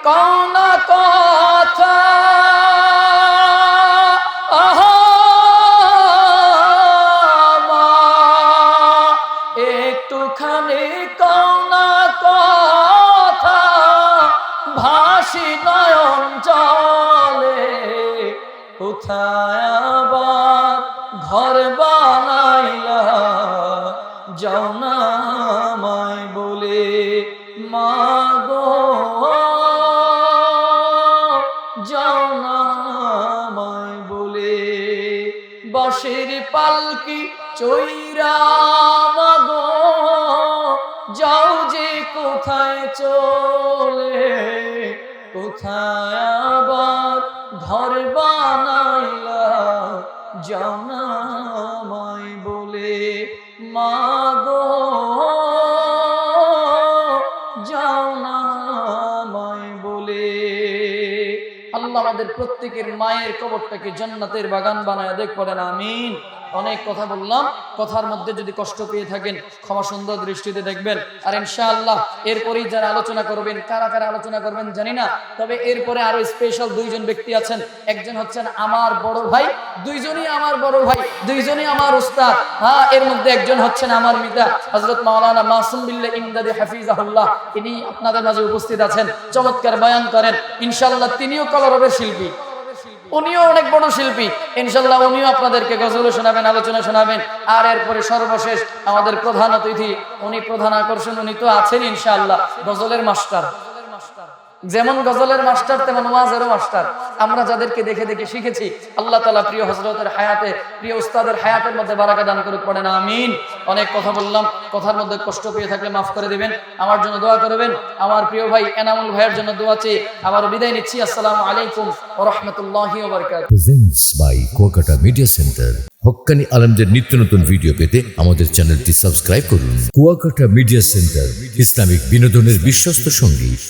কোনা কথা একটুখানি কোনা কথা ভাসি নয়ন জলে, কোথায় আবার ঘর বানাইলা যাও না আমায় বলে। মা গো যাও না আমায় বলে। বাঁশির পালকি চৈরা মাগো যাও যে কোথায় চলে, কোথায় আবার ঘর বানাইলা যাও না আমায় বলে। মা গো যাও না আমায় বলে। আল্লাহ আমাদের প্রত্যেকের মায়ের কবরটাকে জান্নাতের বাগান বানায় দেখ পড়েন আমিন। অনেক কথা বললাম, কথার মধ্যে যদি কষ্ট পেয়ে থাকেন ক্ষমা সুন্দর দৃষ্টিতে দেখবেন। আর ইনশাআল্লাহ এরপরেই যারা আলোচনা করবেন, কারা কারা আলোচনা করবেন জানি না, তবে এরপরে আরো স্পেশাল দুইজন ব্যক্তি আছেন। একজন হচ্ছেন আমার বড় ভাই, দুইজনই আমার বড় ভাই, দুইজনই আমার উস্তাদ। হ্যাঁ, এর মধ্যে একজন হচ্ছেন আমার মিতা হযরত মাওলানা মাসুম বিল্লাহ ইমদাদি হাফিজাহুল্লাহ। ইনি আপনাদের মাঝে উপস্থিত আছেন, চমৎকার বয়ান করেন ইনশাআল্লাহ। তিনিও কলরবের শিল্পী, উনিও অনেক বড় শিল্পী ইনশাআল্লাহ। উনিও আপনাদেরকে গজল শোনাবেন, আলোচনা শোনাবেন। আর এরপরে সর্বশেষ আমাদের প্রধান অতিথি, উনি প্রধান আকর্ষণ, উনি তো আছেন ইনশাআল্লাহ গজলের মাস্টার। যেমন গজলের মাস্টার তেমন ওয়াজেরও মাস্টার। আমরা যাদেরকে দেখে দেখে শিখেছি, আল্লাহ তাআলা প্রিয় হযরতের হায়াতে, প্রিয় উস্তাদের হায়াতের মধ্যে বারাকা দান করুক, পড়েন আমিন। অনেক কথা বললাম, কথার মধ্যে কষ্ট পেয়ে থাকলে মাফ করে দিবেন, আমার জন্য দোয়া করবেন। আমার প্রিয় ভাই এনামুল ভাইয়ের জন্য দোয়া চেয়ে আবার বিদায় নিচ্ছি। আসসালামু আলাইকুম ওয়া রাহমাতুল্লাহি ওয়া বারাকাতুহু। Presents by Kuakata media center. হক্কানি আলেমদের নিত্য নতুন ভিডিও পেতে আমাদের চ্যানেলটি সাবস্ক্রাইব করুন। কুয়াকাটা মিডিয়া সেন্টার, ইসলামিক বিনোদনের বিশ্বস্ত সঙ্গী।